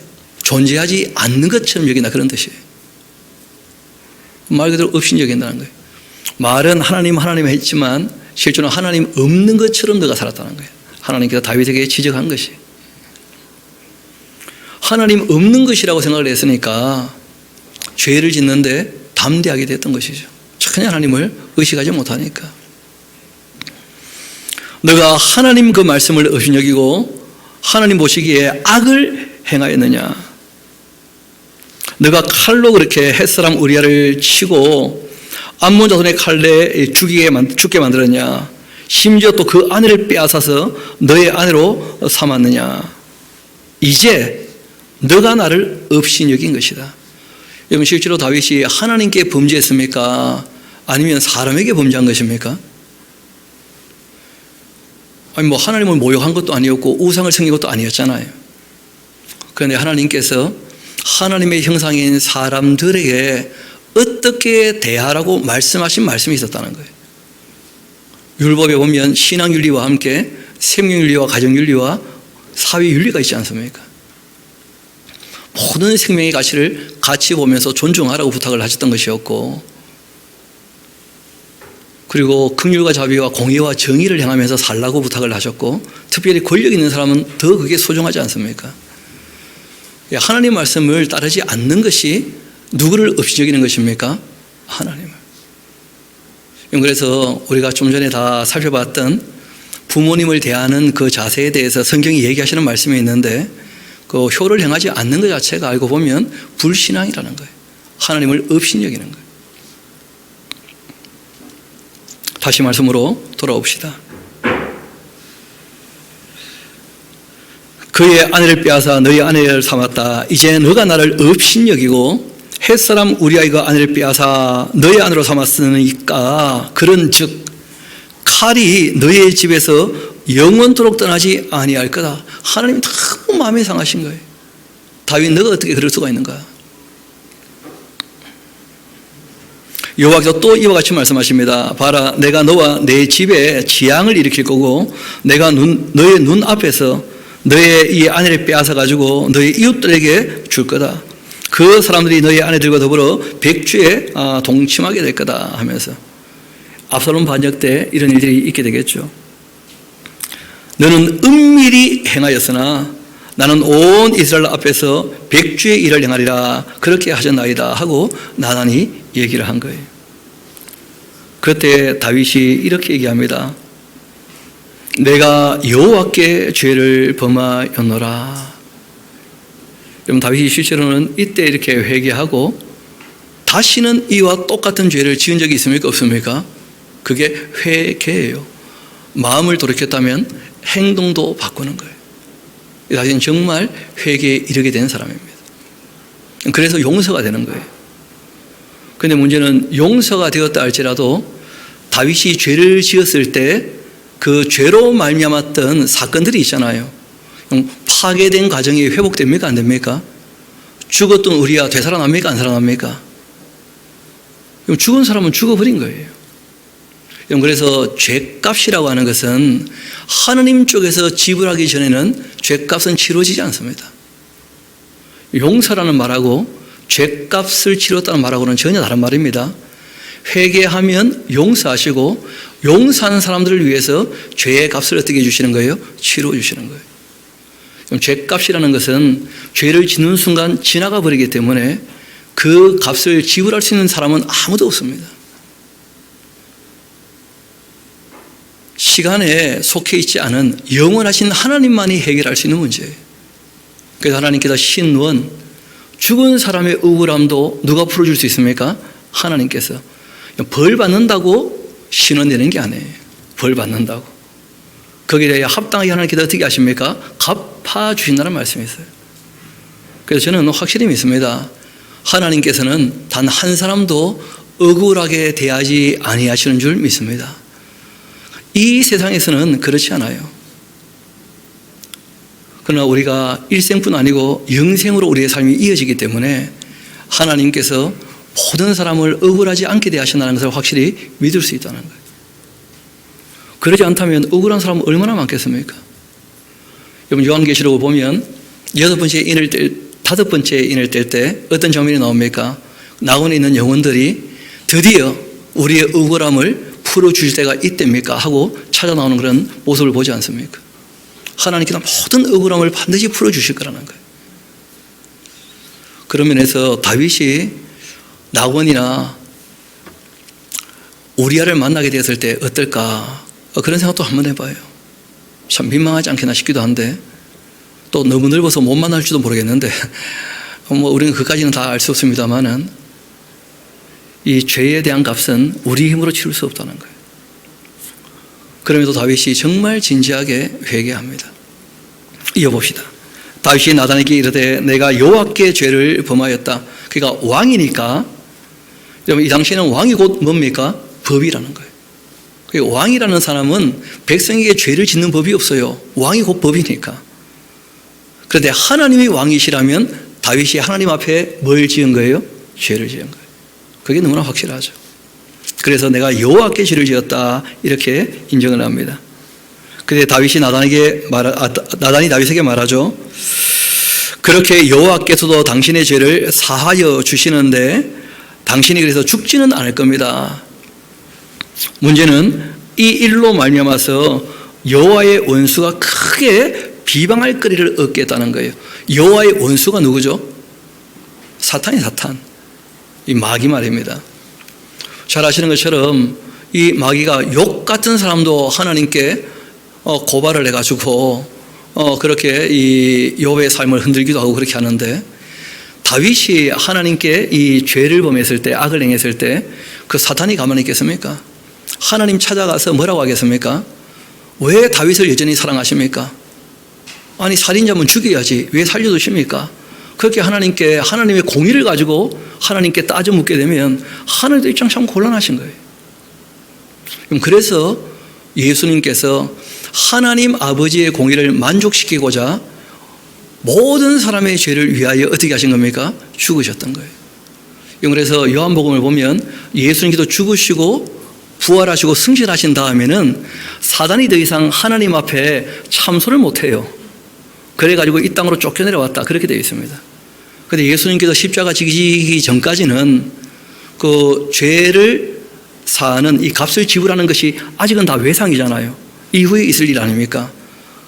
존재하지 않는 것처럼 여긴다, 그런 뜻이에요. 말 그대로 업신 여긴다는 거예요. 말은 하나님 했지만 실제로는 하나님 없는 것처럼 너가 살았다는 거예요. 하나님께서 다윗에게 지적한 것이 하나님 없는 것이라고 생각을 했으니까 죄를 짓는데 담대하게 됐던 것이죠. 전혀 하나님을 의식하지 못하니까. 너가 하나님 그 말씀을 업신여기고 하나님 보시기에 악을 행하였느냐. 너가 칼로 그렇게 햇사람 우리아를 치고 암몬 자손의 칼에 죽게 만들었냐. 심지어 또 그 아내를 빼앗아서 너의 아내로 삼았느냐. 이제 너가 나를 업신여긴 것이다. 여러분, 실제로 다윗이 하나님께 범죄했습니까? 아니면 사람에게 범죄한 것입니까? 아니 뭐 하나님을 모욕한 것도 아니었고 우상을 섬긴 것도 아니었잖아요. 그런데 하나님께서 하나님의 형상인 사람들에게 어떻게 대하라고 말씀하신 말씀이 있었다는 거예요. 율법에 보면 신앙윤리와 함께 생명윤리와 가정윤리와 사회윤리가 있지 않습니까? 모든 생명의 가치를 같이 보면서 존중하라고 부탁을 하셨던 것이었고, 그리고 긍휼과 자비와 공의와 정의를 행하면서 살라고 부탁을 하셨고, 특별히 권력 있는 사람은 더 그게 소중하지 않습니까? 하나님 말씀을 따르지 않는 것이 누구를 업신여기는 것입니까? 하나님을. 그래서 우리가 좀 전에 다 살펴봤던 부모님을 대하는 그 자세에 대해서 성경이 얘기하시는 말씀이 있는데, 그 효를 행하지 않는 것 자체가 알고 보면 불신앙이라는 거예요. 하나님을 업신여기는 거예요. 다시 말씀으로 돌아옵시다. 그의 아내를 빼앗아 너의 아내를 삼았다. 이제 너가 나를 업신여기고 햇사람 우리아이가 아내를 빼앗아 너의 아내로 삼았으니까 그런즉 칼이 너의 집에서 영원토록 떠나지 아니할 거다. 하나님 너무 마음이 상하신 거예요. 다윗, 너가 어떻게 그럴 수가 있는가? 여호와께서 또 이와 같이 말씀하십니다. 봐라, 내가 너와 내 집에 재앙을 일으킬 거고 내가 너의 눈 앞에서 너의 이 아내를 빼앗아 가지고 너의 이웃들에게 줄 거다. 그 사람들이 너의 아내들과 더불어 백주에 동침하게 될 거다 하면서 압살롬 반역 때 이런 일들이 있게 되겠죠. 너는 은밀히 행하였으나 나는 온 이스라엘 앞에서 백주의 일을 행하리라 그렇게 하셨나이다 하고 나단이 얘기를 한 거예요. 그때 다윗이 이렇게 얘기합니다. 내가 여호와께 죄를 범하였노라. 여러분, 다윗이 실제로는 이때 이렇게 회개하고 다시는 이와 똑같은 죄를 지은 적이 있습니까? 없습니까? 그게 회개예요. 마음을 돌이켰다면 행동도 바꾸는 거예요. 다윗은 정말 회개에 이르게 된 사람입니다. 그래서 용서가 되는 거예요. 그런데 문제는 용서가 되었다 할지라도 다윗이 죄를 지었을 때 그 죄로 말미암았던 사건들이 있잖아요. 파괴된 가정이 회복됩니까? 안 됩니까? 죽었던 우리야 되살아납니까? 안 살아납니까? 죽은 사람은 죽어버린 거예요. 그래서 죄값이라고 하는 것은 하느님 쪽에서 지불하기 전에는 죄값은 치러지지 않습니다. 용서라는 말하고 죄값을 치렀다는 말하고는 전혀 다른 말입니다. 회개하면 용서하시고 용서하는 사람들을 위해서 죄의 값을 어떻게 해주시는 거예요? 치러주시는 거예요. 그럼 죄값이라는 것은 죄를 짓는 순간 지나가 버리기 때문에 그 값을 지불할 수 있는 사람은 아무도 없습니다. 시간에 속해 있지 않은 영원하신 하나님만이 해결할 수 있는 문제예요. 그래서 하나님께서 신원, 죽은 사람의 억울함도 누가 풀어줄 수 있습니까? 하나님께서. 벌 받는다고 신원 내는 게 아니에요. 벌 받는다고. 거기에 대해 합당하게 하나님께서 어떻게 하십니까? 갚아주신다는 말씀이 있어요. 그래서 저는 확실히 믿습니다. 하나님께서는 단 한 사람도 억울하게 대하지 아니하시는 줄 믿습니다. 이 세상에서는 그렇지 않아요. 그러나 우리가 일생뿐 아니고 영생으로 우리의 삶이 이어지기 때문에 하나님께서 모든 사람을 억울하지 않게 대하신다는 것을 확실히 믿을 수 있다는 거예요. 그러지 않다면 억울한 사람은 얼마나 많겠습니까? 여러분, 요한계시록을 보면 5번째 인을 뗄 때 어떤 장면이 나옵니까? 낙원에 있는 영혼들이 드디어 우리의 억울함을 풀어주실 때가 이때입니까? 하고 찾아 나오는 그런 모습을 보지 않습니까? 하나님께서 모든 억울함을 반드시 풀어주실 거라는 거예요. 그런 면에서 다윗이 낙원이나 우리아를 만나게 되었을 때 어떨까? 그런 생각도 한번 해봐요. 참 민망하지 않겠나 싶기도 한데 또 너무 넓어서 못 만날지도 모르겠는데 우리는 그까지는 다 알 수 없습니다만은 이 죄에 대한 값은 우리 힘으로 치를 수 없다는 거예요. 그럼에도 다윗이 정말 진지하게 회개합니다. 이어봅시다. 다윗이 나단에게 이르되 내가 여호와께 죄를 범하였다. 그러니까 왕이니까 여러분, 이 당시에는 왕이 곧 뭡니까? 법이라는 거예요. 왕이라는 사람은 백성에게 죄를 짓는 법이 없어요. 왕이 곧 법이니까. 그런데 하나님이 왕이시라면 다윗이 하나님 앞에 뭘 지은 거예요? 죄를 지은 거예요. 그게 너무나 확실하죠. 그래서 내가 여호와께 죄를 지었다 이렇게 인정을 합니다. 그런데 나단이 다윗에게 말하죠. 그렇게 여호와께서도 당신의 죄를 사하여 주시는데 당신이 그래서 죽지는 않을 겁니다. 문제는 이 일로 말미암아서 여호와의 원수가 크게 비방할 거리를 얻겠다는 거예요. 여호와의 원수가 누구죠? 사탄이 사탄. 이 마귀 말입니다. 잘 아시는 것처럼 이 마귀가 욕 같은 사람도 하나님께 고발을 해가지고 그렇게 이 욥의 삶을 흔들기도 하고 그렇게 하는데 다윗이 하나님께 이 죄를 범했을 때, 악을 행했을 때 그 사탄이 가만히 있겠습니까? 하나님 찾아가서 뭐라고 하겠습니까? 왜 다윗을 여전히 사랑하십니까? 아니, 살인자면 죽여야지 왜 살려두십니까? 그렇게 하나님께 하나님의 공의를 가지고 하나님께 따져 묻게 되면 하나님도 입장 참 곤란하신 거예요. 그래서 예수님께서 하나님 아버지의 공의를 만족시키고자 모든 사람의 죄를 위하여 어떻게 하신 겁니까? 죽으셨던 거예요. 그래서 요한복음을 보면 예수님께서 죽으시고 부활하시고 승진하신 다음에는 사단이 더 이상 하나님 앞에 참소를 못해요. 그래가지고 이 땅으로 쫓겨내려왔다. 그렇게 되어 있습니다. 그런데 예수님께서 십자가 지기 전까지는 그 죄를 사는 이 값을 지불하는 것이 아직은 다 외상이잖아요. 이후에 있을 일 아닙니까?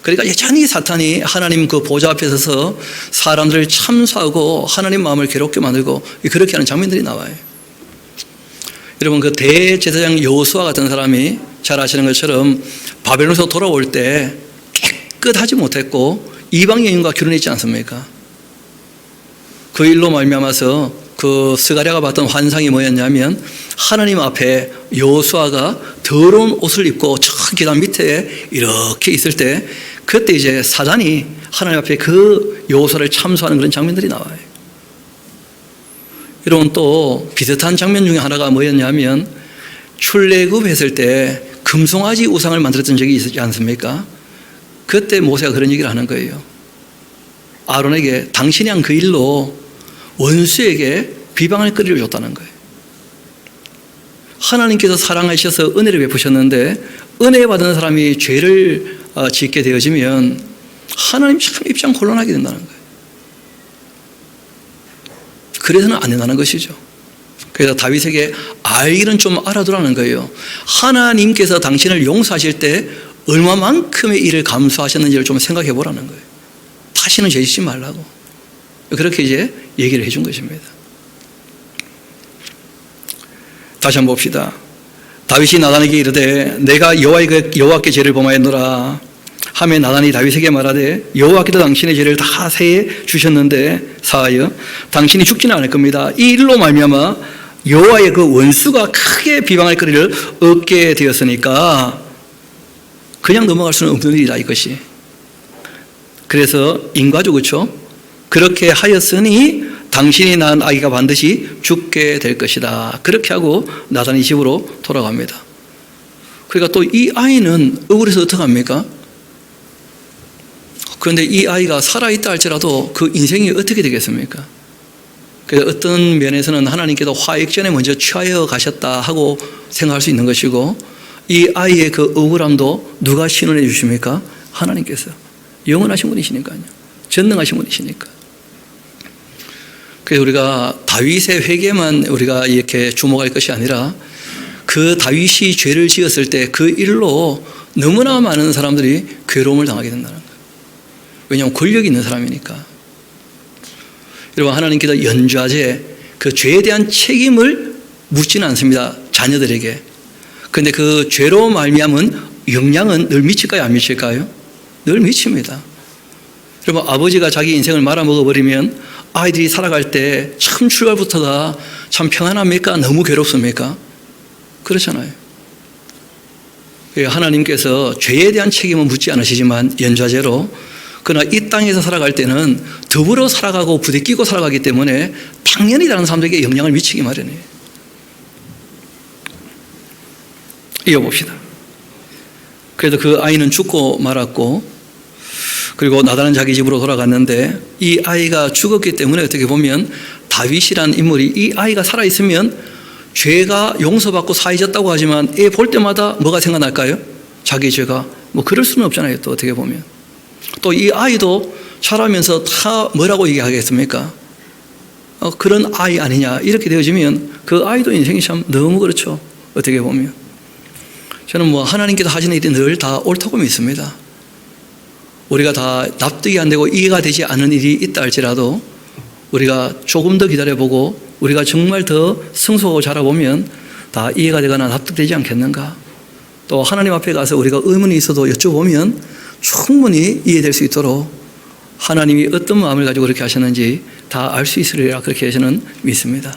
그러니까 여전히 사탄이 하나님 그 보좌 앞에 서서 사람들을 참수하고 하나님 마음을 괴롭게 만들고 그렇게 하는 장면들이 나와요. 여러분, 그 대제사장 여호수아 같은 사람이 잘 아시는 것처럼 바벨론에서 돌아올 때 깨끗하지 못했고 이방 여인과 결혼했지 않습니까? 그 일로 말미암아서 그 스가랴가 봤던 환상이 뭐였냐면 하나님 앞에 여호수아가 더러운 옷을 입고 저 계단 밑에 이렇게 있을 때 그때 이제 사단이 하나님 앞에 그 여호수아를 참수하는 그런 장면들이 나와요. 여러분, 또 비슷한 장면 중에 하나가 뭐였냐면 출애굽 했을 때 금송아지 우상을 만들었던 적이 있지 않습니까? 그때 모세가 그런 얘기를 하는 거예요. 아론에게 당신이 한 그 일로 원수에게 비방할 거리를 줬다는 거예요. 하나님께서 사랑하셔서 은혜를 베푸셨는데 은혜 받은 사람이 죄를 짓게 되어지면 하나님 참 입장 곤란하게 된다는 거예요. 그래서는 안 된다는 것이죠. 그래서 다윗에게 알기는 좀 알아두라는 거예요. 하나님께서 당신을 용서하실 때 얼마만큼의 일을 감수하셨는지를 좀 생각해 보라는 거예요. 다시는 죄 짓지 말라고. 그렇게 이제 얘기를 해준 것입니다. 다시 한번 봅시다. 다윗이 나단에게 이르되 내가 여호와께 죄를 범하였노라 하매 나단이 다윗에게 말하되 여호와께도 당신의 죄를 다 세해 주셨는데 사하여 당신이 죽지는 않을 겁니다. 이 일로 말미암아 여호와의 그 원수가 크게 비방할 거리를 얻게 되었으니까 그냥 넘어갈 수는 없는 일이다 이것이. 그래서 인과죠, 그렇죠? 그렇게 하였으니 당신이 낳은 아기가 반드시 죽게 될 것이다. 그렇게 하고 나단이 집으로 돌아갑니다. 그러니까 또 이 아이는 억울해서 어떡합니까? 그런데 이 아이가 살아있다 할지라도 그 인생이 어떻게 되겠습니까? 그래서 어떤 면에서는 하나님께도 화익전에 먼저 취하여 가셨다 하고 생각할 수 있는 것이고 이 아이의 그 억울함도 누가 신원해 주십니까? 하나님께서. 영원하신 분이시니까요. 전능하신 분이시니까. 그래서 우리가 다윗의 회개만 우리가 이렇게 주목할 것이 아니라 그 다윗이 죄를 지었을 때 그 일로 너무나 많은 사람들이 괴로움을 당하게 된다는 거예요. 왜냐하면 권력이 있는 사람이니까. 여러분, 하나님께서 연좌제, 그 죄에 대한 책임을 묻지는 않습니다. 자녀들에게. 그런데 그 죄로 말미암은 영향은 늘 미칠까요? 안 미칠까요? 늘 미칩니다. 여러분, 아버지가 자기 인생을 말아먹어버리면 아이들이 살아갈 때 참 출발부터가 참 평안합니까? 너무 괴롭습니까? 그렇잖아요. 하나님께서 죄에 대한 책임은 묻지 않으시지만 연좌제로 그러나 이 땅에서 살아갈 때는 더불어 살아가고 부대끼고 살아가기 때문에 당연히 다른 사람들에게 영향을 미치기 마련이에요. 이어봅시다. 그래도 그 아이는 죽고 말았고 그리고 나단은 자기 집으로 돌아갔는데 이 아이가 죽었기 때문에 어떻게 보면 다윗이라는 인물이 이 아이가 살아있으면 죄가 용서받고 사해졌다고 하지만 애 볼 때마다 뭐가 생각날까요? 자기 죄가. 뭐 그럴 수는 없잖아요. 또 어떻게 보면. 또 이 아이도 자라면서 다 뭐라고 얘기하겠습니까? 그런 아이 아니냐 이렇게 되어지면 그 아이도 인생이 참 너무 그렇죠. 어떻게 보면. 저는 뭐 하나님께서 하시는 일이 늘 다 옳다고 믿습니다. 우리가 다 납득이 안 되고 이해가 되지 않는 일이 있다 할지라도 우리가 조금 더 기다려보고 우리가 정말 더 성숙하고 자라보면 다 이해가 되거나 납득되지 않겠는가. 또 하나님 앞에 가서 우리가 의문이 있어도 여쭤보면 충분히 이해될 수 있도록 하나님이 어떤 마음을 가지고 그렇게 하셨는지 다 알 수 있으리라 그렇게 저는 믿습니다.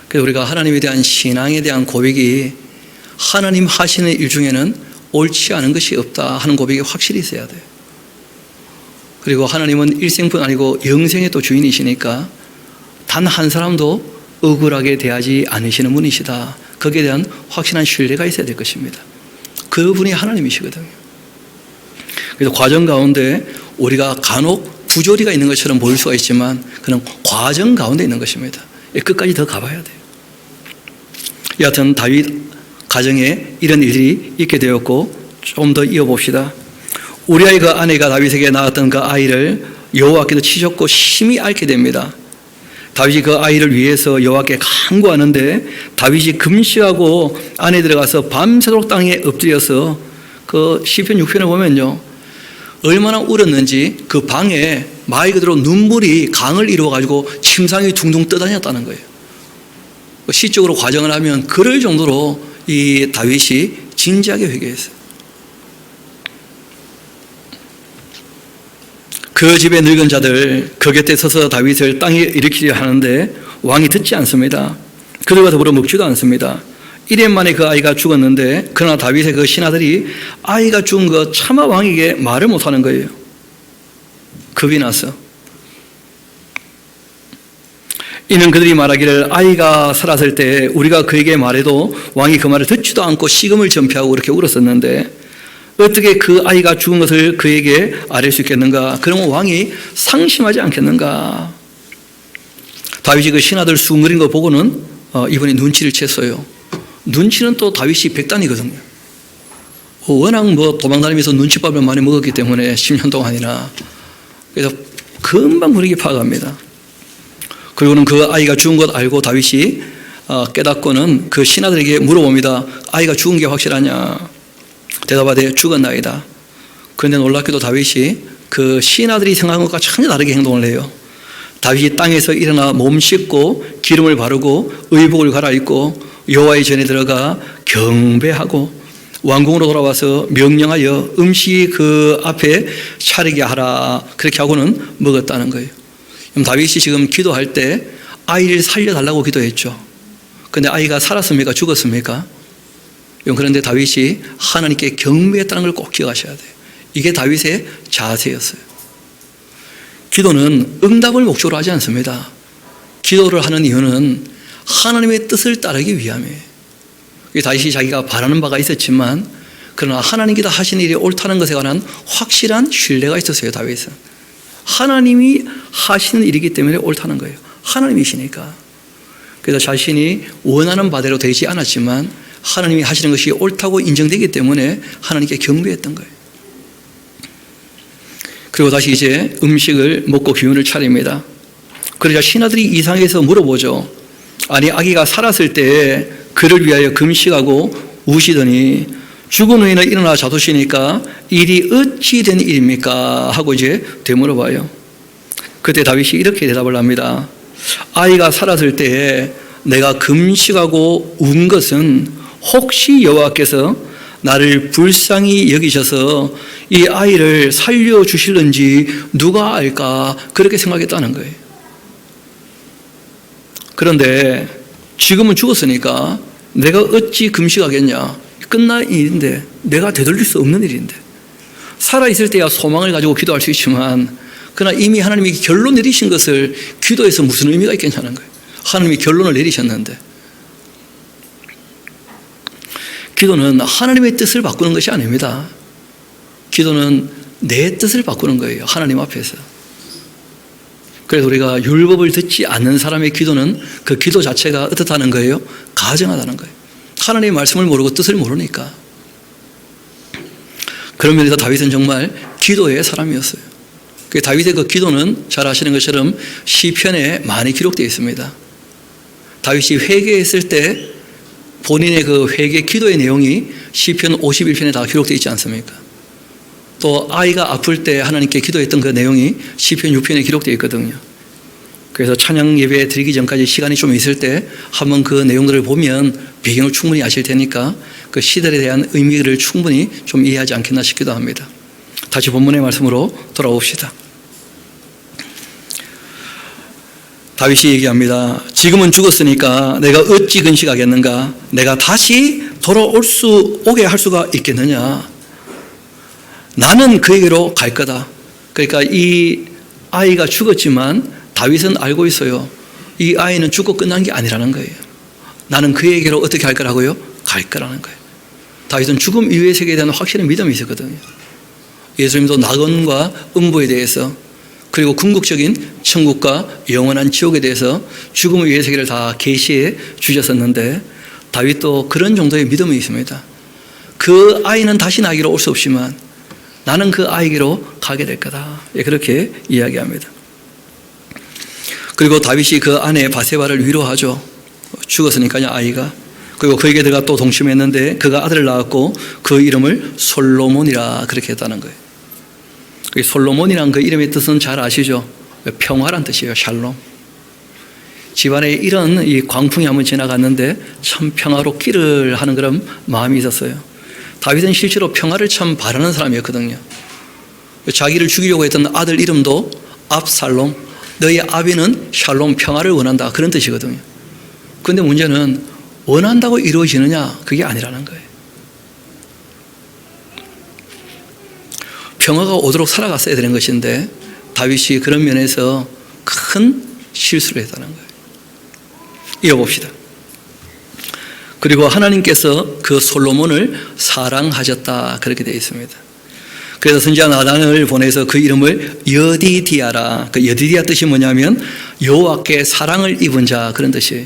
그래서 우리가 하나님에 대한 신앙에 대한 고백이 하나님 하시는 일 중에는 옳지 않은 것이 없다 하는 고백이 확실히 있어야 돼요. 그리고 하나님은 일생뿐 아니고 영생의 또 주인이시니까 단 한 사람도 억울하게 대하지 않으시는 분이시다. 거기에 대한 확신한 신뢰가 있어야 될 것입니다. 그분이 하나님이시거든요. 그래서 과정 가운데 우리가 간혹 부조리가 있는 것처럼 보일 수가 있지만 그는 과정 가운데 있는 것입니다. 끝까지 더 가봐야 돼요. 여하튼 다윗 가정에 이런 일이 있게 되었고 좀 더 이어봅시다. 우리아의 그 아내가 다윗에게 낳았던 그 아이를 여호와께서 치셨고 심히 앓게 됩니다. 다윗이 그 아이를 위해서 여호와께 간구하는데 다윗이 금식하고 안에 들어가서 밤새도록 땅에 엎드려서 그 시편 6편에 보면요, 얼마나 울었는지 그 방에 말 그대로 눈물이 강을 이루어가지고 침상이 둥둥 떠다녔다는 거예요. 시적으로 과정을 하면 그럴 정도로 이 다윗이 진지하게 회개했어요. 그 집의 늙은 자들 그 곁에 서서 다윗을 땅에 일으키려 하는데 왕이 듣지 않습니다. 그들과 더불어 먹지도 않습니다. 1년 만에 그 아이가 죽었는데 그러나 다윗의 그 신하들이 아이가 죽은 것 차마 왕에게 말을 못하는 거예요. 겁이 나서. 이는 그들이 말하기를 아이가 살았을 때 우리가 그에게 말해도 왕이 그 말을 듣지도 않고 식음을 전폐하고 그렇게 울었었는데 어떻게 그 아이가 죽은 것을 그에게 아뢰 수 있겠는가? 그러면 왕이 상심하지 않겠는가? 다윗이 그 신하들 수군거린 거 보고는 이번에 눈치를 챘어요. 눈치는 또 다윗이 백단이거든요. 워낙 도망다니면서 눈치밥을 많이 먹었기 때문에 10년 동안이나. 그래서 금방 분위기 파악합니다. 그리고는 그 아이가 죽은 것 알고 다윗이 깨닫고는 그 신하들에게 물어봅니다. 아이가 죽은 게 확실하냐? 대답하되 죽었나이다. 그런데 놀랍게도 다윗이 그 신하들이 생각한 것과 전혀 다르게 행동을 해요. 다윗이 땅에서 일어나 몸 씻고 기름을 바르고 의복을 갈아입고 여호와의 전에 들어가 경배하고 왕궁으로 돌아와서 명령하여 음식이 그 앞에 차리게 하라. 그렇게 하고는 먹었다는 거예요. 그럼 다윗이 지금 기도할 때 아이를 살려달라고 기도했죠. 그런데 아이가 살았습니까? 죽었습니까? 그런데 다윗이 하나님께 경배했다는 걸 꼭 기억하셔야 돼요. 이게 다윗의 자세였어요. 기도는 응답을 목적으로 하지 않습니다. 기도를 하는 이유는 하나님의 뜻을 따르기 위함이에요. 다윗이 자기가 바라는 바가 있었지만 그러나 하나님께서 하신 일이 옳다는 것에 관한 확실한 신뢰가 있었어요. 다윗은 하나님이 하시는 일이기 때문에 옳다는 거예요. 하나님이시니까. 그래서 자신이 원하는 바대로 되지 않았지만 하나님이 하시는 것이 옳다고 인정되기 때문에 하나님께 경배했던 거예요. 그리고 다시 이제 음식을 먹고 기운을 차립니다. 그러자 신하들이 이상해서 물어보죠. 아니 아기가 살았을 때 그를 위하여 금식하고 우시더니 죽은 후에는 일어나 자도시니까 일이 어찌 된 일입니까? 하고 이제 되물어봐요. 그때 다윗이 이렇게 대답을 합니다. 아이가 살았을 때 내가 금식하고 운 것은 혹시 여호와께서 나를 불쌍히 여기셔서 이 아이를 살려주실는지 누가 알까? 그렇게 생각했다는 거예요. 그런데 지금은 죽었으니까 내가 어찌 금식하겠냐? 끝난 일인데, 내가 되돌릴 수 없는 일인데. 살아있을 때야 소망을 가지고 기도할 수 있지만 그러나 이미 하나님이 결론 내리신 것을 기도해서 무슨 의미가 있겠냐는 거예요. 하나님이 결론을 내리셨는데. 기도는 하나님의 뜻을 바꾸는 것이 아닙니다. 기도는 내 뜻을 바꾸는 거예요. 하나님 앞에서. 그래서 우리가 율법을 듣지 않는 사람의 기도는 그 기도 자체가 어떻다는 거예요? 가증하다는 거예요. 하나님의 말씀을 모르고 뜻을 모르니까. 그런 면에서 다윗은 정말 기도의 사람이었어요. 다윗의 그 기도는 잘 아시는 것처럼 시편에 많이 기록되어 있습니다. 다윗이 회개했을 때 본인의 그 회개 기도의 내용이 시편 51편에 다 기록되어 있지 않습니까? 또 아이가 아플 때 하나님께 기도했던 그 내용이 시편 6편에 기록되어 있거든요. 그래서 찬양 예배 드리기 전까지 시간이 좀 있을 때 한번 그 내용들을 보면 배경을 충분히 아실 테니까 그 시들에 대한 의미를 충분히 좀 이해하지 않겠나 싶기도 합니다. 다시 본문의 말씀으로 돌아옵시다. 다윗이 얘기합니다. 지금은 죽었으니까 내가 어찌 근식하겠는가? 내가 다시 오게 할 수가 있겠느냐? 나는 그에게로 갈 거다. 그러니까 이 아이가 죽었지만 다윗은 알고 있어요. 이 아이는 죽고 끝난 게 아니라는 거예요. 나는 그에게로 어떻게 할 거라고요? 갈 거라는 거예요. 다윗은 죽음 이후의 세계에 대한 확실한 믿음이 있었거든요. 예수님도 낙원과 음부에 대해서 그리고 궁극적인 천국과 영원한 지옥에 대해서 죽음 이후의 세계를 다 계시해 주셨었는데 다윗도 그런 정도의 믿음이 있습니다. 그 아이는 다시 나에게로 올 수 없지만 나는 그 아이에게로 가게 될 거다. 그렇게 이야기합니다. 그리고 다윗이 그 아내 바세바를 위로하죠. 죽었으니까요, 아이가. 그리고 그에게 들어가 또 동침했는데 그가 아들을 낳았고 그 이름을 솔로몬이라 그렇게 했다는 거예요. 솔로몬이란 그 이름의 뜻은 잘 아시죠? 평화란 뜻이에요. 샬롬. 집안에 이런 이 광풍이 한번 지나갔는데 참 평화롭기를 하는 그런 마음이 있었어요. 다윗은 실제로 평화를 참 바라는 사람이었거든요. 자기를 죽이려고 했던 아들 이름도 압살롬, 너희 아비는 샬롬, 평화를 원한다, 그런 뜻이거든요. 그런데 문제는 원한다고 이루어지느냐, 그게 아니라는 거예요. 평화가 오도록 살아갔어야 되는 것인데 다윗이 그런 면에서 큰 실수를 했다는 거예요. 이어봅시다. 그리고 하나님께서 그 솔로몬을 사랑하셨다, 그렇게 되어 있습니다. 그래서 선지자 나단을 보내서 그 이름을 여디디아라, 그 여디디아 뜻이 뭐냐면 여호와께 사랑을 입은 자, 그런 뜻이에요.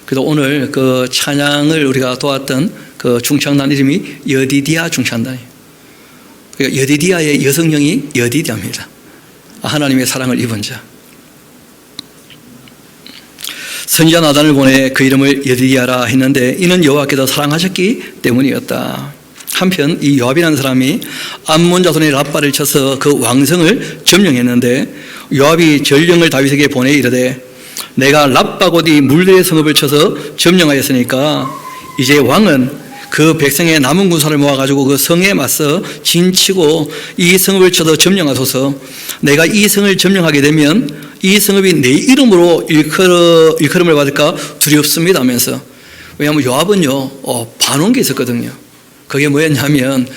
그래서 오늘 그 찬양을 우리가 도왔던 그 중창단 이름이 여디디아 중창단이에요. 그러니까 여디디아의 여성명이 여디디아입니다. 하나님의 사랑을 입은 자. 선지자 나단을 보내 그 이름을 여디디아라 했는데 이는 여호와께서 사랑하셨기 때문이었다. 한편 이 요압이라는 사람이 암몬 자손의 랍바를 쳐서 그 왕성을 점령했는데 요압이 전령을 다윗에게 보내 이르되 내가 랍바 곧 이 물들의 성읍을 쳐서 점령하였으니까 이제 왕은 그 백성의 남은 군사를 모아가지고 그 성에 맞서 진치고 이 성읍을 쳐서 점령하소서. 내가 이 성을 점령하게 되면 이 성읍이 내 이름으로 일컬음을 받을까 두렵습니다 하면서. 왜냐하면 요압은요 반온 게 있었거든요. 그게 뭐였냐면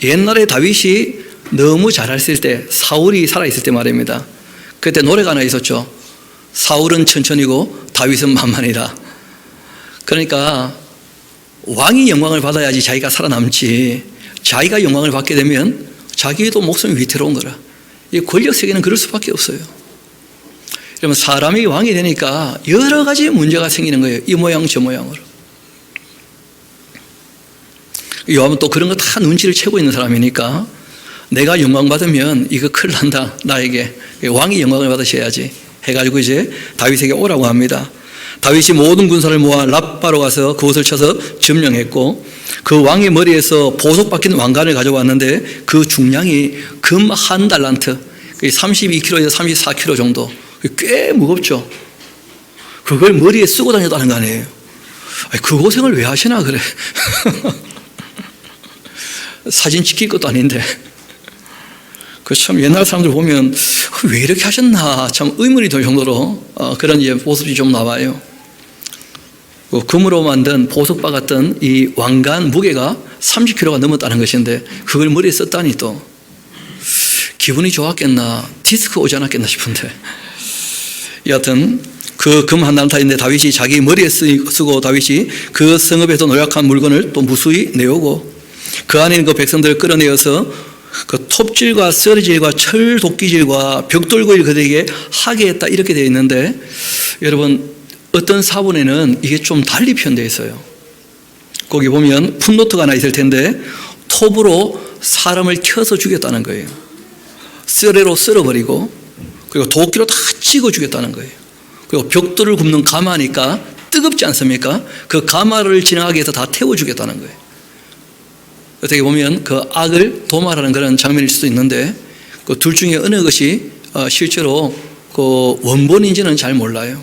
옛날에 다윗이 너무 잘했을 때, 사울이 살아있을 때 말입니다. 그때 노래가 하나 있었죠. 사울은 천천히고 다윗은 만만이다. 그러니까 왕이 영광을 받아야지 자기가 살아남지, 자기가 영광을 받게 되면 자기도 목숨이 위태로운 거라. 이 권력 세계는 그럴 수밖에 없어요. 그러면 사람이 왕이 되니까 여러 가지 문제가 생기는 거예요. 이 모양 저 모양으로. 요압은 또 그런 거 다 눈치를 채고 있는 사람이니까 내가 영광 받으면 이거 큰일 난다, 나에게. 왕이 영광을 받으셔야지 해가지고 이제 다윗에게 오라고 합니다. 다윗이 모든 군사를 모아 랍바로 가서 그곳을 쳐서 점령했고 그 왕의 머리에서 보석 박힌 왕관을 가져왔는데 그 중량이 금 한 달란트, 32kg에서 34kg 정도, 꽤 무겁죠. 그걸 머리에 쓰고 다녔다는 거 아니에요. 그 고생을 왜 하시나 그래. 사진 찍힐 것도 아닌데. 그 참 옛날 사람들 보면 왜 이렇게 하셨나 참 의문이 들 정도로 그런 모습이 좀 나와요. 금으로 만든 보석바 같은 이 왕관 무게가 30kg가 넘었다는 것인데 그걸 머리에 썼다니 또 기분이 좋았겠나, 디스크 오지 않았겠나 싶은데. 여하튼 그 금 한 단타인데 다윗이 자기 머리에 쓰고 다윗이 그 성읍에서 노약한 물건을 또 무수히 내오고 그 안에 있는 그 백성들을 끌어내어서 그 톱질과 썰질과 철 도끼질과 벽돌구이를 그들에게 하게 했다, 이렇게 되어 있는데 여러분 어떤 사본에는 이게 좀 달리 표현되어 있어요. 거기 보면 풋노트가 하나 있을 텐데 톱으로 사람을 켜서 죽였다는 거예요. 쇠로 썰어버리고 그리고 도끼로 다 찍어 죽였다는 거예요. 그리고 벽돌을 굽는 가마니까 뜨겁지 않습니까? 그 가마를 지나가게 해서 다 태워 죽였다는 거예요. 어떻게 보면 그 악을 도말하는 그런 장면일 수도 있는데 그 둘 중에 어느 것이 실제로 그 원본인지는 잘 몰라요.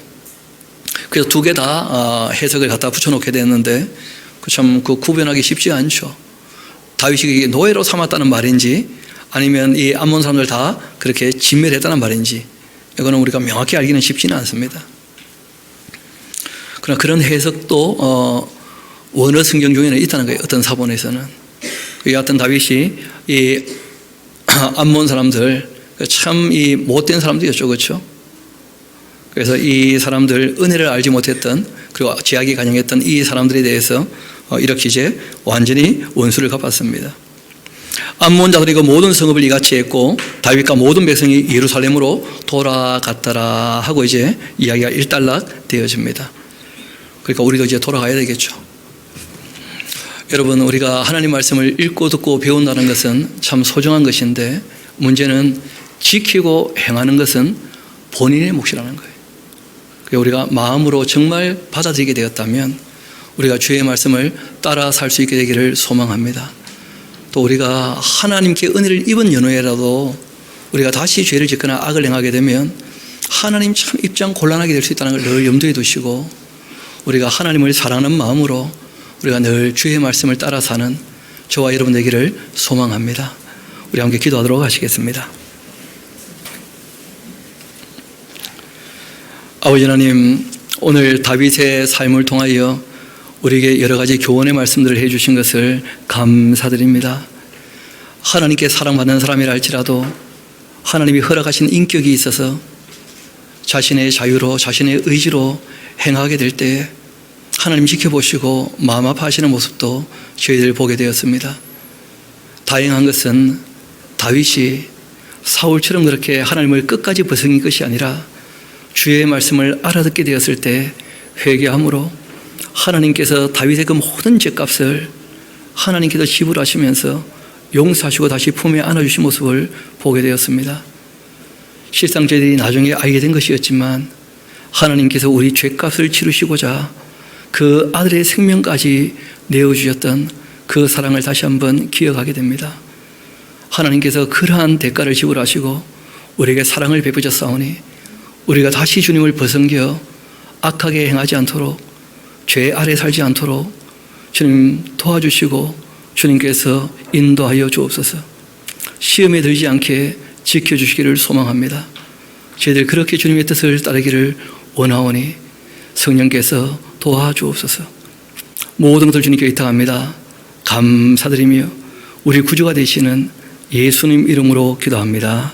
그래서 두 개 다 해석을 갖다 붙여놓게 됐는데 참 그 구별하기 쉽지 않죠. 다윗이 노예로 삼았다는 말인지 아니면 이 암몬 사람들 다 그렇게 진멸했다는 말인지 이거는 우리가 명확히 알기는 쉽지는 않습니다. 그러나 그런 해석도 원어 성경 중에는 있다는 거예요. 어떤 사본에서는. 여하튼 다윗이 이 암몬 사람들 참 이 못된 사람들이었죠, 그렇죠? 그래서 이 사람들 은혜를 알지 못했던 그리고 제약이 간영했던 이 사람들에 대해서 이렇게 이제 완전히 원수를 갚았습니다. 암몬 자들이 그 모든 성읍을 이같이 했고 다윗과 모든 백성이 예루살렘으로 돌아갔더라 하고 이제 이야기가 일단락 되어집니다. 그러니까 우리도 이제 돌아가야 되겠죠. 여러분, 우리가 하나님 말씀을 읽고 듣고 배운다는 것은 참 소중한 것인데 문제는 지키고 행하는 것은 본인의 몫이라는 거예요. 우리가 마음으로 정말 받아들이게 되었다면 우리가 주의 말씀을 따라 살 수 있게 되기를 소망합니다. 또 우리가 하나님께 은혜를 입은 연후에라도 우리가 다시 죄를 짓거나 악을 행하게 되면 하나님 참 입장 곤란하게 될 수 있다는 걸 늘 염두에 두시고 우리가 하나님을 사랑하는 마음으로 우리가 늘 주의 말씀을 따라 사는 저와 여러분 되기를 소망합니다. 우리 함께 기도하도록 하시겠습니다. 아버지 하나님, 오늘 다윗의 삶을 통하여 우리에게 여러 가지 교훈의 말씀들을 해주신 것을 감사드립니다. 하나님께 사랑받는 사람이라 할지라도 하나님이 허락하신 인격이 있어서 자신의 자유로 자신의 의지로 행하게 될 때 하나님 지켜보시고 마음 아파하시는 모습도 저희들 보게 되었습니다. 다행한 것은 다윗이 사울처럼 그렇게 하나님을 끝까지 벗어긴 것이 아니라 주의 말씀을 알아듣게 되었을 때 회개함으로 하나님께서 다윗의 그 모든 죄값을 하나님께서 지불하시면서 용서하시고 다시 품에 안아주신 모습을 보게 되었습니다. 실상 저희들이 나중에 알게 된 것이었지만 하나님께서 우리 죄값을 치르시고자 그 아들의 생명까지 내어주셨던 그 사랑을 다시 한번 기억하게 됩니다. 하나님께서 그러한 대가를 지불하시고 우리에게 사랑을 베푸셨사오니 우리가 다시 주님을 벗어겨 악하게 행하지 않도록 죄 아래 살지 않도록 주님 도와주시고 주님께서 인도하여 주옵소서. 시험에 들지 않게 지켜주시기를 소망합니다. 저희들 그렇게 주님의 뜻을 따르기를 원하오니 성령께서 도와주옵소서. 모든 것을 주님께 의탁합니다. 감사드리며 우리 구주가 되시는 예수님 이름으로 기도합니다.